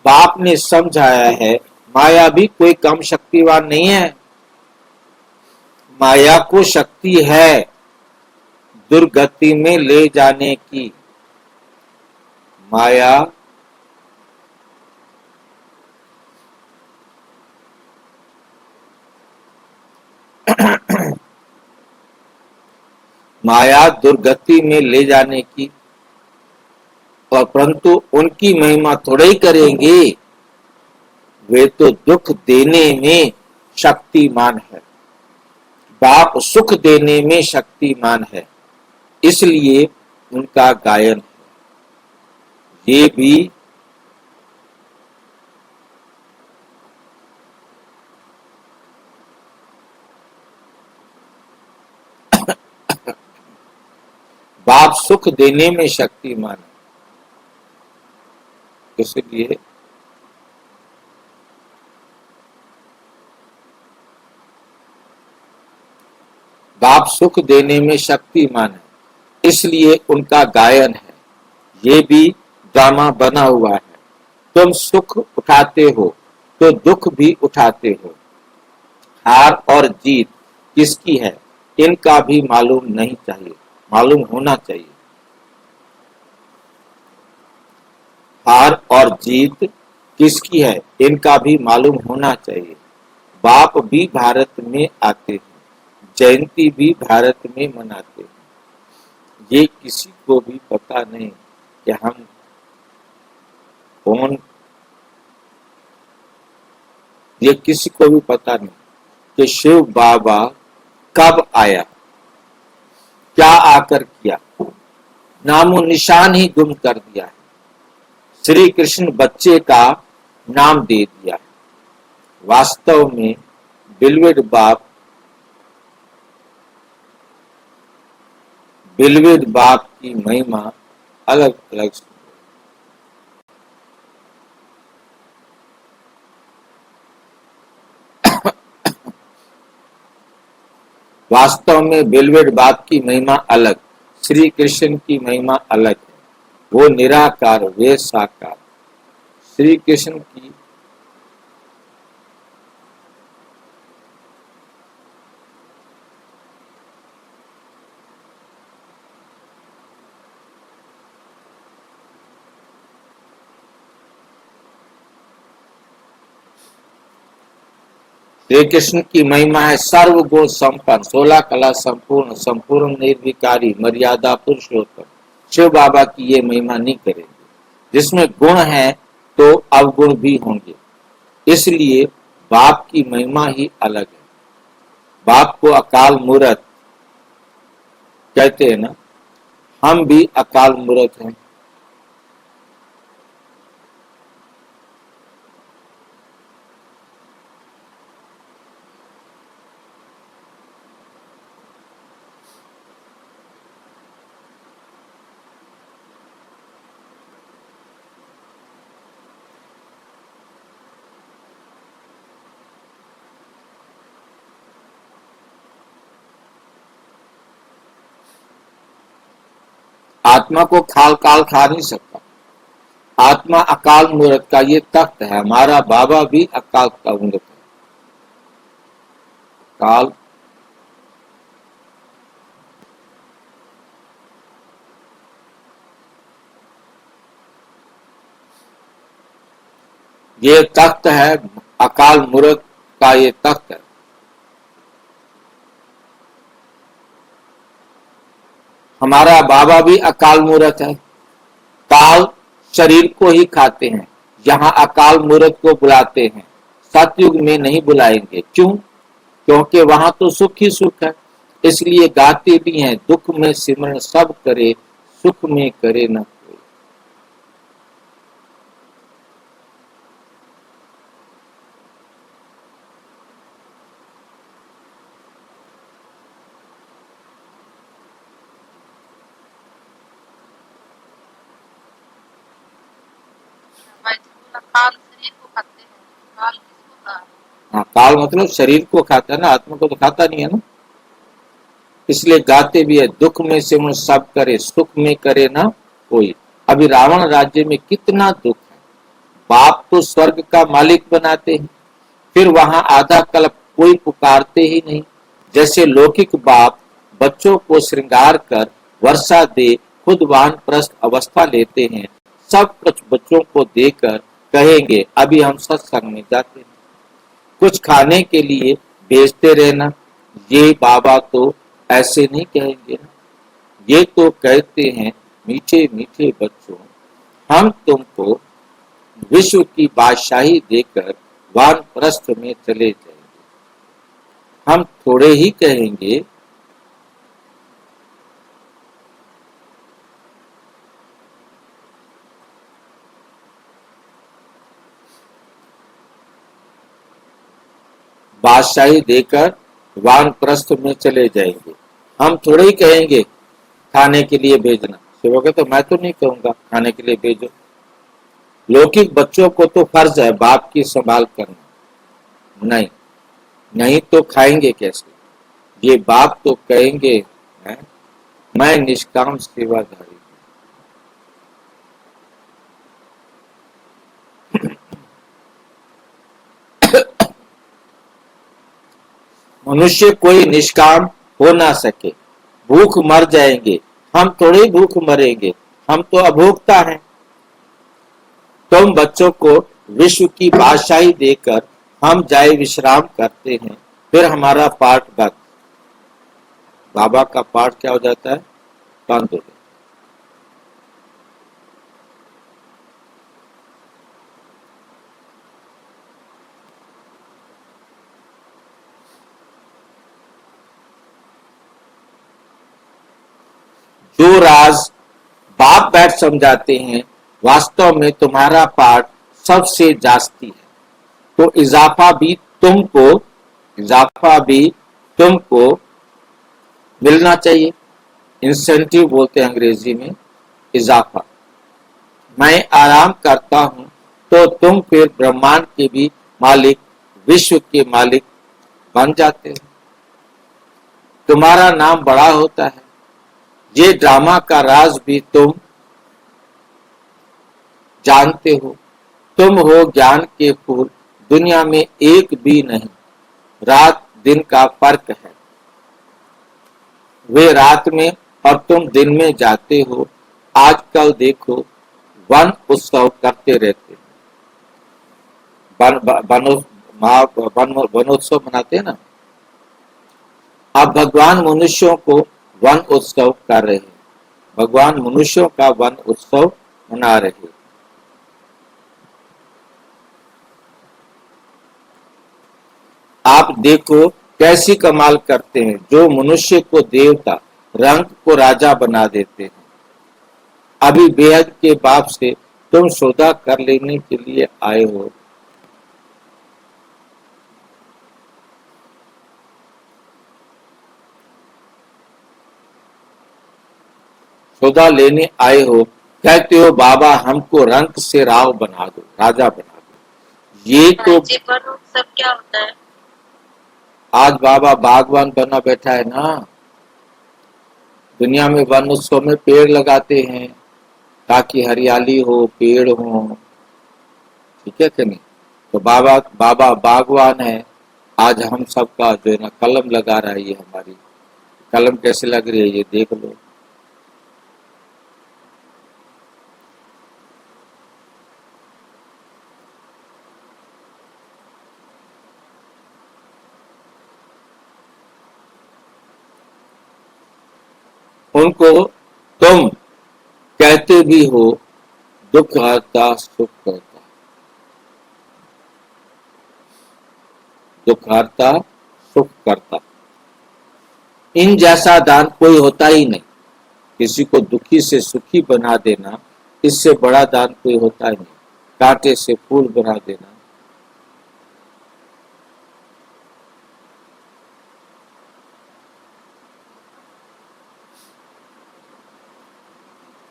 S1: बाप ने समझाया है माया भी कोई कम शक्तिवान नहीं है। माया को शक्ति है दुर्गति में ले जाने की। माया माया दुर्गति में ले जाने की, और परंतु उनकी महिमा थोड़े ही करेंगे, वे तो दुख देने में शक्तिमान है। बाप सुख देने में शक्तिमान है, इसलिए उनका गायन है। ये भी बाप सुख देने में शक्तिमान है, इसलिए बाप सुख देने में शक्तिमान है, इसलिए उनका गायन है। ये भी ड्रामा बना हुआ है। तुम सुख उठाते हो तो दुख भी उठाते हो। हार और जीत किसकी है इनका भी मालूम होना चाहिए। हार और जीत किसकी है इनका भी मालूम होना चाहिए। बाप भी भारत में आते हैं, जयंती भी भारत में मनाते हैं। ये किसी को भी पता नहीं कि हम कौन, ये किसी को भी पता नहीं कि शिव बाबा कब आया, क्या आकर किया, नामो निशान ही गुम कर दिया है। श्री कृष्ण बच्चे का नाम दे दिया है। वास्तव में बिलवेड बाप की महिमा अलग अलग। वास्तव में बिलवेड बाप की महिमा अलग, श्री कृष्ण की महिमा अलग है। वो निराकार, वे साकार। श्री कृष्ण की श्री कृष्ण की महिमा है सर्वगुण संपन्न, 16 कला संपूर्ण, संपूर्ण निर्विकारी, मर्यादा पुरुषोत्तम। शिव बाबा की ये महिमा नहीं करेंगे। जिसमें गुण है तो अवगुण भी होंगे, इसलिए बाप की महिमा ही अलग है। बाप को अकाल मूर्त कहते हैं ना, हम भी अकाल मूर्त हैं। आत्मा को खाल काल खा नहीं सकता। आत्मा अकाल मूर्त का ये तख्त है। हमारा बाबा भी अकाल का मूर्त है। काल ये तख्त है, अकाल मूर्त का ये तख्त है। हमारा बाबा भी अकाल मूर्त है। काल शरीर को ही खाते हैं, यहाँ अकाल मूर्त को बुलाते हैं। सतयुग में नहीं बुलाएंगे। क्यों? क्योंकि वहां तो सुख ही सुख है। इसलिए गाते भी हैं, दुख में सिमरण सब करे, सुख में करे न कोई।
S2: भाई जी बोला काल शरीर को खाते हैं, काल किसको कहा?
S1: हाँ, काल मतलब शरीर को खाता है ना, आत्मा को तो खाता नहीं है ना। इसलिए गाते भी है, दुख में सिमरण सब करे, सुख में करे ना कोई। अभी रावण राज्य में कितना दुख है। बाप तो स्वर्ग का मालिक बनाते हैं, फिर वहां आधा कल्प कोई पुकारते ही नहीं। जैसे लौकिक बाप बच्चों को श्रृंगार कर वर्षा दे खुद वानप्रस्थ अवस्था लेते हैं, सब कुछ बच्चों को देकर कहेंगे अभी हम सत्संग में जाते हैं, कुछ खाने के लिए भेजते रहना। ये बाबा तो ऐसे नहीं कहेंगे ना। ये तो कहते हैं, मीठे मीठे बच्चों, हम तुमको विश्व की बादशाही देकर वानप्रस्थ में चले जाएंगे। हम थोड़े ही कहेंगे, बादशाही देकर वानप्रस्थ में चले जाएंगे। हम थोड़े ही कहेंगे खाने के लिए भेजना। सेवक तो मैं तो नहीं कहूंगा खाने के लिए भेजो। लौकिक बच्चों को तो फर्ज है बाप की संभाल करना। नहीं, नहीं तो खाएंगे कैसे? ये बाप तो कहेंगे हैं, मैं निष्काम सेवाधारी। मनुष्य कोई निष्काम हो ना सके, भूख मर जाएंगे। हम थोड़े ही भूख मरेंगे, हम तो अभोक्ता हैं। तुम बच्चों को विश्व की बादशाही देकर हम जाए विश्राम करते हैं, फिर हमारा पाठ बंद। बाबा का पाठ क्या हो जाता है? बंद हो जाता है। जो राज बाप बैठ समझाते हैं, वास्तव में तुम्हारा पाठ सबसे जास्ती है। तो इजाफा भी तुमको मिलना चाहिए। इंसेंटिव बोलते हैं अंग्रेजी में इजाफा। मैं आराम करता हूं तो तुम फिर ब्रह्मांड के भी मालिक, विश्व के मालिक बन जाते हो। तुम्हारा नाम बड़ा होता है। ये ड्रामा का राज भी तुम जानते हो। तुम हो ज्ञान के फूल, दुनिया में एक भी नहीं। रात दिन का फर्क है। वे रात में और तुम दिन में जाते हो। आजकल देखो वन उत्सव करते रहते हैं। वनोत्सव मनाते हैं ना। अब भगवान मनुष्यों को वन उत्सव कर रहे हैं। भगवान मनुष्यों का वन उत्सव मना रहे हैं। आप देखो कैसी कमाल करते हैं। जो मनुष्य को देवता, रंग को राजा बना देते हैं। अभी बेहद के बाप से तुम सौदा कर लेने के लिए आए हो। सौदा लेने आए हो, कहते हो बाबा हमको रंग से राव बना दो, राजा बना दो। ये तो
S2: सब क्या होता है?
S1: आज बाबा बागवान बना बैठा है ना। दुनिया में वन उत्सव में पेड़ लगाते हैं ताकि हरियाली हो, पेड़ हो। ठीक है कि नहीं? तो बाबा बाबा बागवान है। आज हम सबका जो है ना कलम लगा रहा है। ये हमारी कलम कैसे लग रही है ये देख लो। उनको तुम कहते भी हो दुख हरता सुख करता, दुख हरता सुख करता। इन जैसा दान कोई होता ही नहीं। किसी को दुखी से सुखी बना देना, इससे बड़ा दान कोई होता ही नहीं। कांटे से फूल बना देना।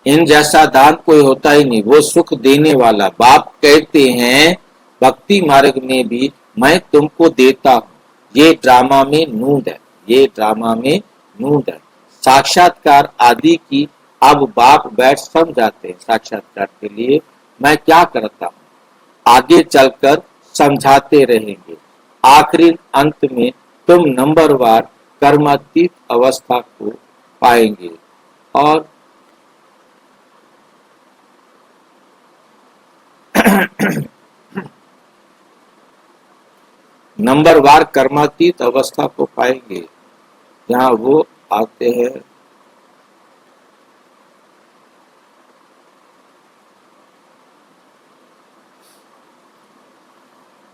S1: इन जैसा दान कोई होता ही नहीं। वो सुख देने वाला। बाप कहते हैं भक्ति मार्ग में भी मैं तुमको देता हूँ। ये ड्रामा में नूंद है, ये ड्रामा में नूंद है। साक्षात्कार आदि की अब बाप बैठ समझाते हैं। साक्षात्कार के लिए मैं क्या करता हूँ, आगे चलकर समझाते रहेंगे। आखिरी अंत में तुम नंबरवार कर्मातीत अवस्था को पाएंगे और नंबरवार कर्मातीत अवस्था को पाएंगे जहां वो आते हैं।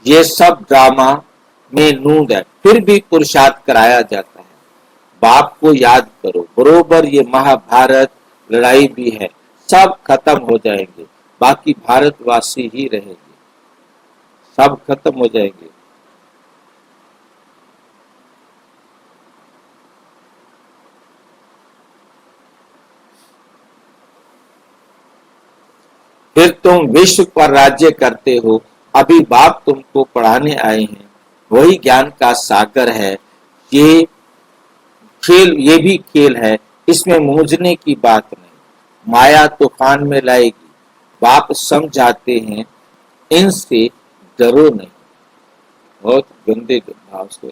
S1: ये सब ड्रामा में नूंद है, फिर भी पुरुषार्थ कराया जाता है। बाप को याद करो। बरोबर ये महाभारत लड़ाई भी है। सब खत्म हो जाएंगे, बाकी भारतवासी ही रहेंगे। सब खत्म हो जाएंगे। फिर तुम विश्व पर राज्य करते हो। अभी बाप तुमको पढ़ाने आए हैं, वही ज्ञान का सागर है। ये ये भी खेल है, इसमें मूझने की बात नहीं। माया तूफान में लाएगी, बाप समझाते हैं, इनसे डरो नहीं। बहुत गंदे भाव से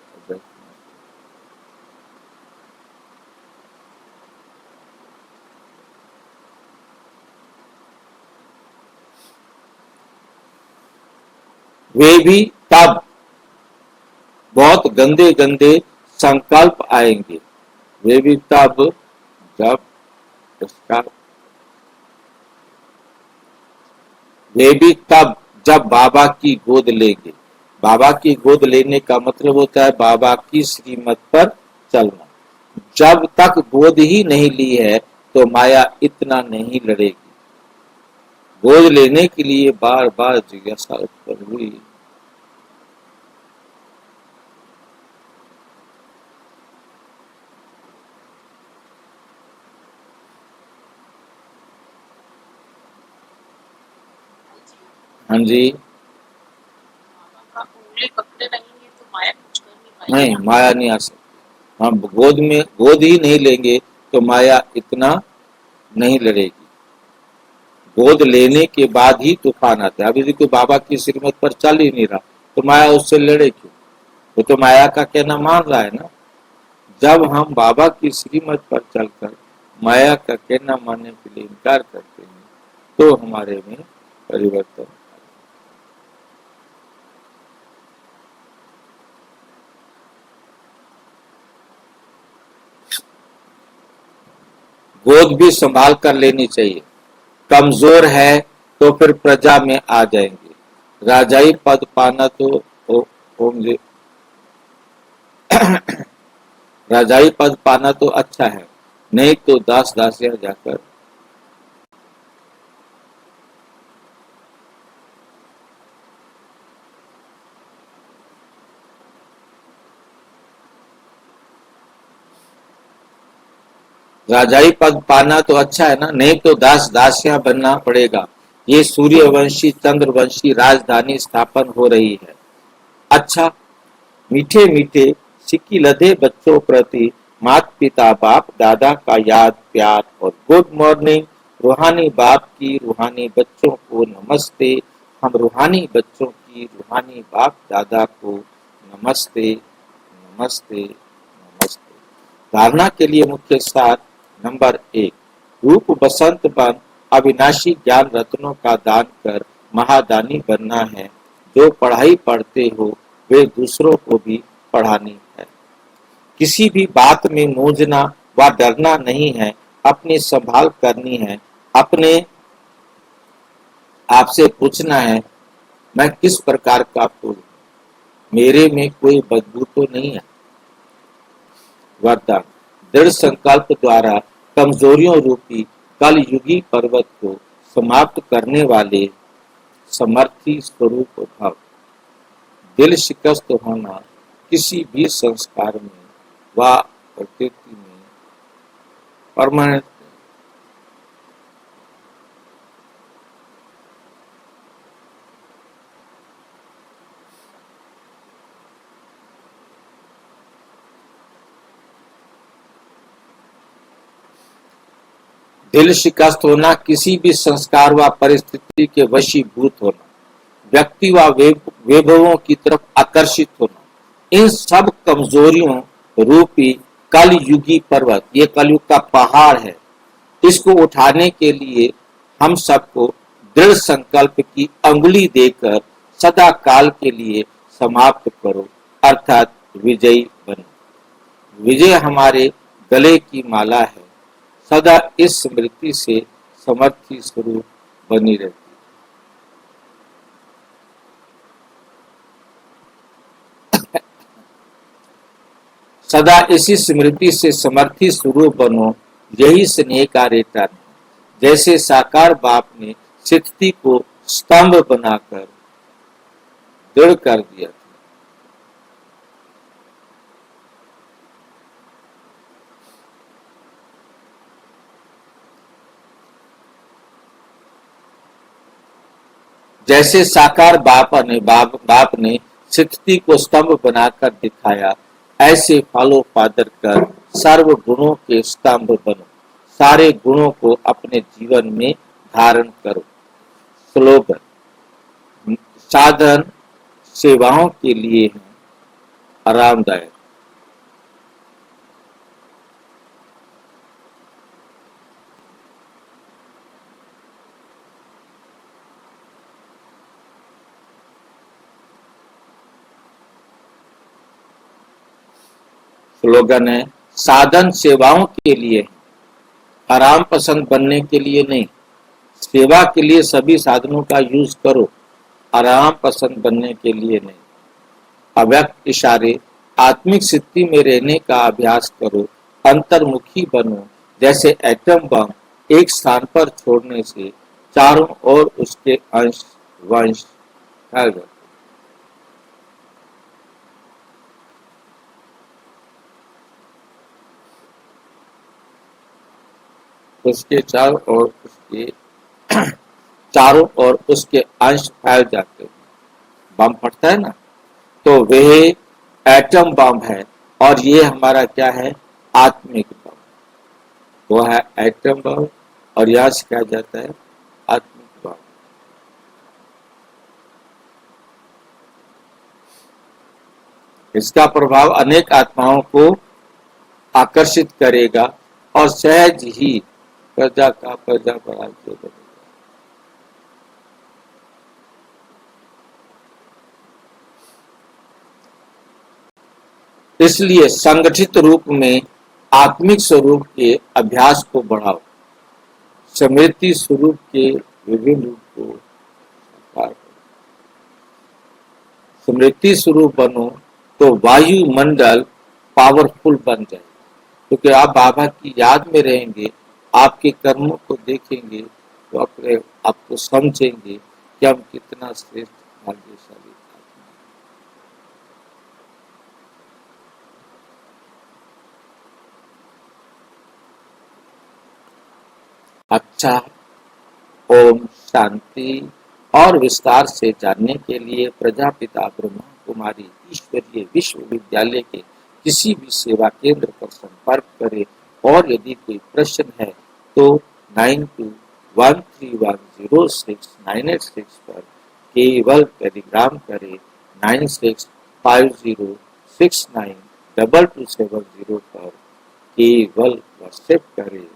S1: वे भी तब बहुत गंदे गंदे संकल्प आएंगे। वे भी तब जब उसका वे भी तब जब बाबा की गोद लेंगे। बाबा की गोद लेने का मतलब होता है बाबा की श्रीमत पर चलना। जब तक गोद ही नहीं ली है तो माया इतना नहीं लड़ेगी। गोद लेने के लिए बार बार जिज्ञासा उत्पन्न हुई। हाँ जी।
S2: का उंगली पकड़े रहेंगे तो माया कुछ कर नहीं पाएगी
S1: नहीं,
S2: ना।
S1: माया नहीं आ सकती। हम गोद ही नहीं लेंगे तो माया इतना नहीं लड़ेगी। गोद लेने के बाद ही तूफान आता है। अभी देखो बाबा की श्रीमत पर चल ही नहीं रहा तो माया उससे लड़े क्यों? वो तो माया का कहना मान रहा है ना। जब हम बाबा की श्रीमत पर चलकर माया का कहना मानने के लिए इनकार करते हैं तो हमारे में परिवर्तन। गोद भी संभाल कर लेनी चाहिए। कमजोर है तो फिर प्रजा में आ जाएंगे। राजाई पद पाना तो होंगे। राजाई पद पाना तो अच्छा है, नहीं तो दास दासियां जाकर राजाई पद पाना तो अच्छा है ना, नहीं तो दास दासियां बनना पड़ेगा। ये सूर्यवंशी चंद्रवंशी राजधानी स्थापन हो रही है। अच्छा, मीठे मीठे सिक्की लदे बच्चों प्रति माता पिता बाप दादा का याद प्यार और गुड मॉर्निंग। रूहानी बाप की रूहानी बच्चों को नमस्ते। हम रूहानी बच्चों की रूहानी बाप दादा को नमस्ते नमस्ते नमस्ते। धारणा के लिए मुख्य सार नंबर 1, रूप बसंत बन अविनाशी ज्ञान रत्नों का दान कर महादानी बनना है। जो पढ़ाई पढ़ते हो वे दूसरों को भी पढ़ानी है। किसी भी बात में मूंझना व डरना नहीं है, अपनी संभाल करनी है। अपने आपसे पूछना है, मैं किस प्रकार का फूल हूं? मेरे में कोई बदबू तो नहीं है? वरदान, दृढ़ संकल्प द्वारा कमजोरियों रूपी कल युगी पर्वत को समाप्त करने वाले समर्थी स्वरूप भव। दिल शिकस्त होना किसी भी संस्कार में व प्रकृति में परमानेंट। दिल शिकस्त होना किसी भी संस्कार व परिस्थिति के वशीभूत होना, व्यक्ति व वैभवों की तरफ आकर्षित होना, इन सब कमजोरियों रूपी कल युगी पर्वत, ये कलयुग का पहाड़ है। इसको उठाने के लिए हम सबको दृढ़ संकल्प की अंगुली देकर सदा काल के लिए समाप्त करो, अर्थात विजयी बनो। विजय हमारे गले की माला है, सदा इस स्मृति से समर्थी स्वरूप बनी रहती। सदा इसी स्मृति से समर्थी स्वरूप बनो, यही स्नेह का रेटा है। जैसे साकार बाप ने स्थिति को स्तंभ बनाकर दृढ़ कर दिया था। जैसे साकार बाप ने स्थिति को स्तंभ बनाकर दिखाया, ऐसे फॉलो फादर कर सर्व गुणों के स्तंभ बनो, सारे गुणों को अपने जीवन में धारण करो। स्लोगन: साधन सेवाओं के लिए है, आरामदायक। स्लोगन है, साधन सेवाओं के लिए, आराम पसंद बनने के लिए नहीं। सेवा के लिए सभी साधनों का यूज करो, आराम पसंद बनने के लिए नहीं। अव्यक्त इशारे: आत्मिक स्थिति में रहने का अभ्यास करो, अंतर्मुखी बनो, जैसे एटम बम एक स्थान पर छोड़ने से चारों ओर उसके अंश वंश फैल जाते। उसके चारों ओर उसके अंश फैल जाते हैं। बम फटता है ना, तो वह एटम बम है, और ये हमारा क्या है, आत्मिक बम। वो है एटम बम, और यहाँ से क्या जाता है, आत्मिक बम। इसका प्रभाव अनेक आत्माओं को आकर्षित करेगा और सहज ही प्रजा का प्रजा पर राज्य बनेगा। इसलिए संगठित रूप में आत्मिक स्वरूप के अभ्यास को बढ़ाओ, स्मृति स्वरूप के विभिन्न रूप को साकार करो। स्मृति स्वरूप बनो तो वायुमंडल पावरफुल बन जाए, क्योंकि आप बाबा की याद में रहेंगे, आपके कर्मों को देखेंगे, तो अपने आपको समझेंगे कि हम कितना श्रेष्ठ भाग्यशाली। अच्छा, ओम शांति। और विस्तार से जानने के लिए प्रजापिता ब्रह्मा कुमारी ईश्वरीय विश्वविद्यालय के किसी भी सेवा केंद्र पर संपर्क करें, और यदि कोई प्रश्न है तो 9213106986 पर केवल टेलीग्राम करें। 9650692270 पर केवल व्हाट्सएप करें,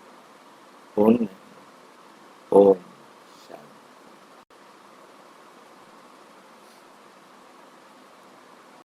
S1: फोन नहीं। ओम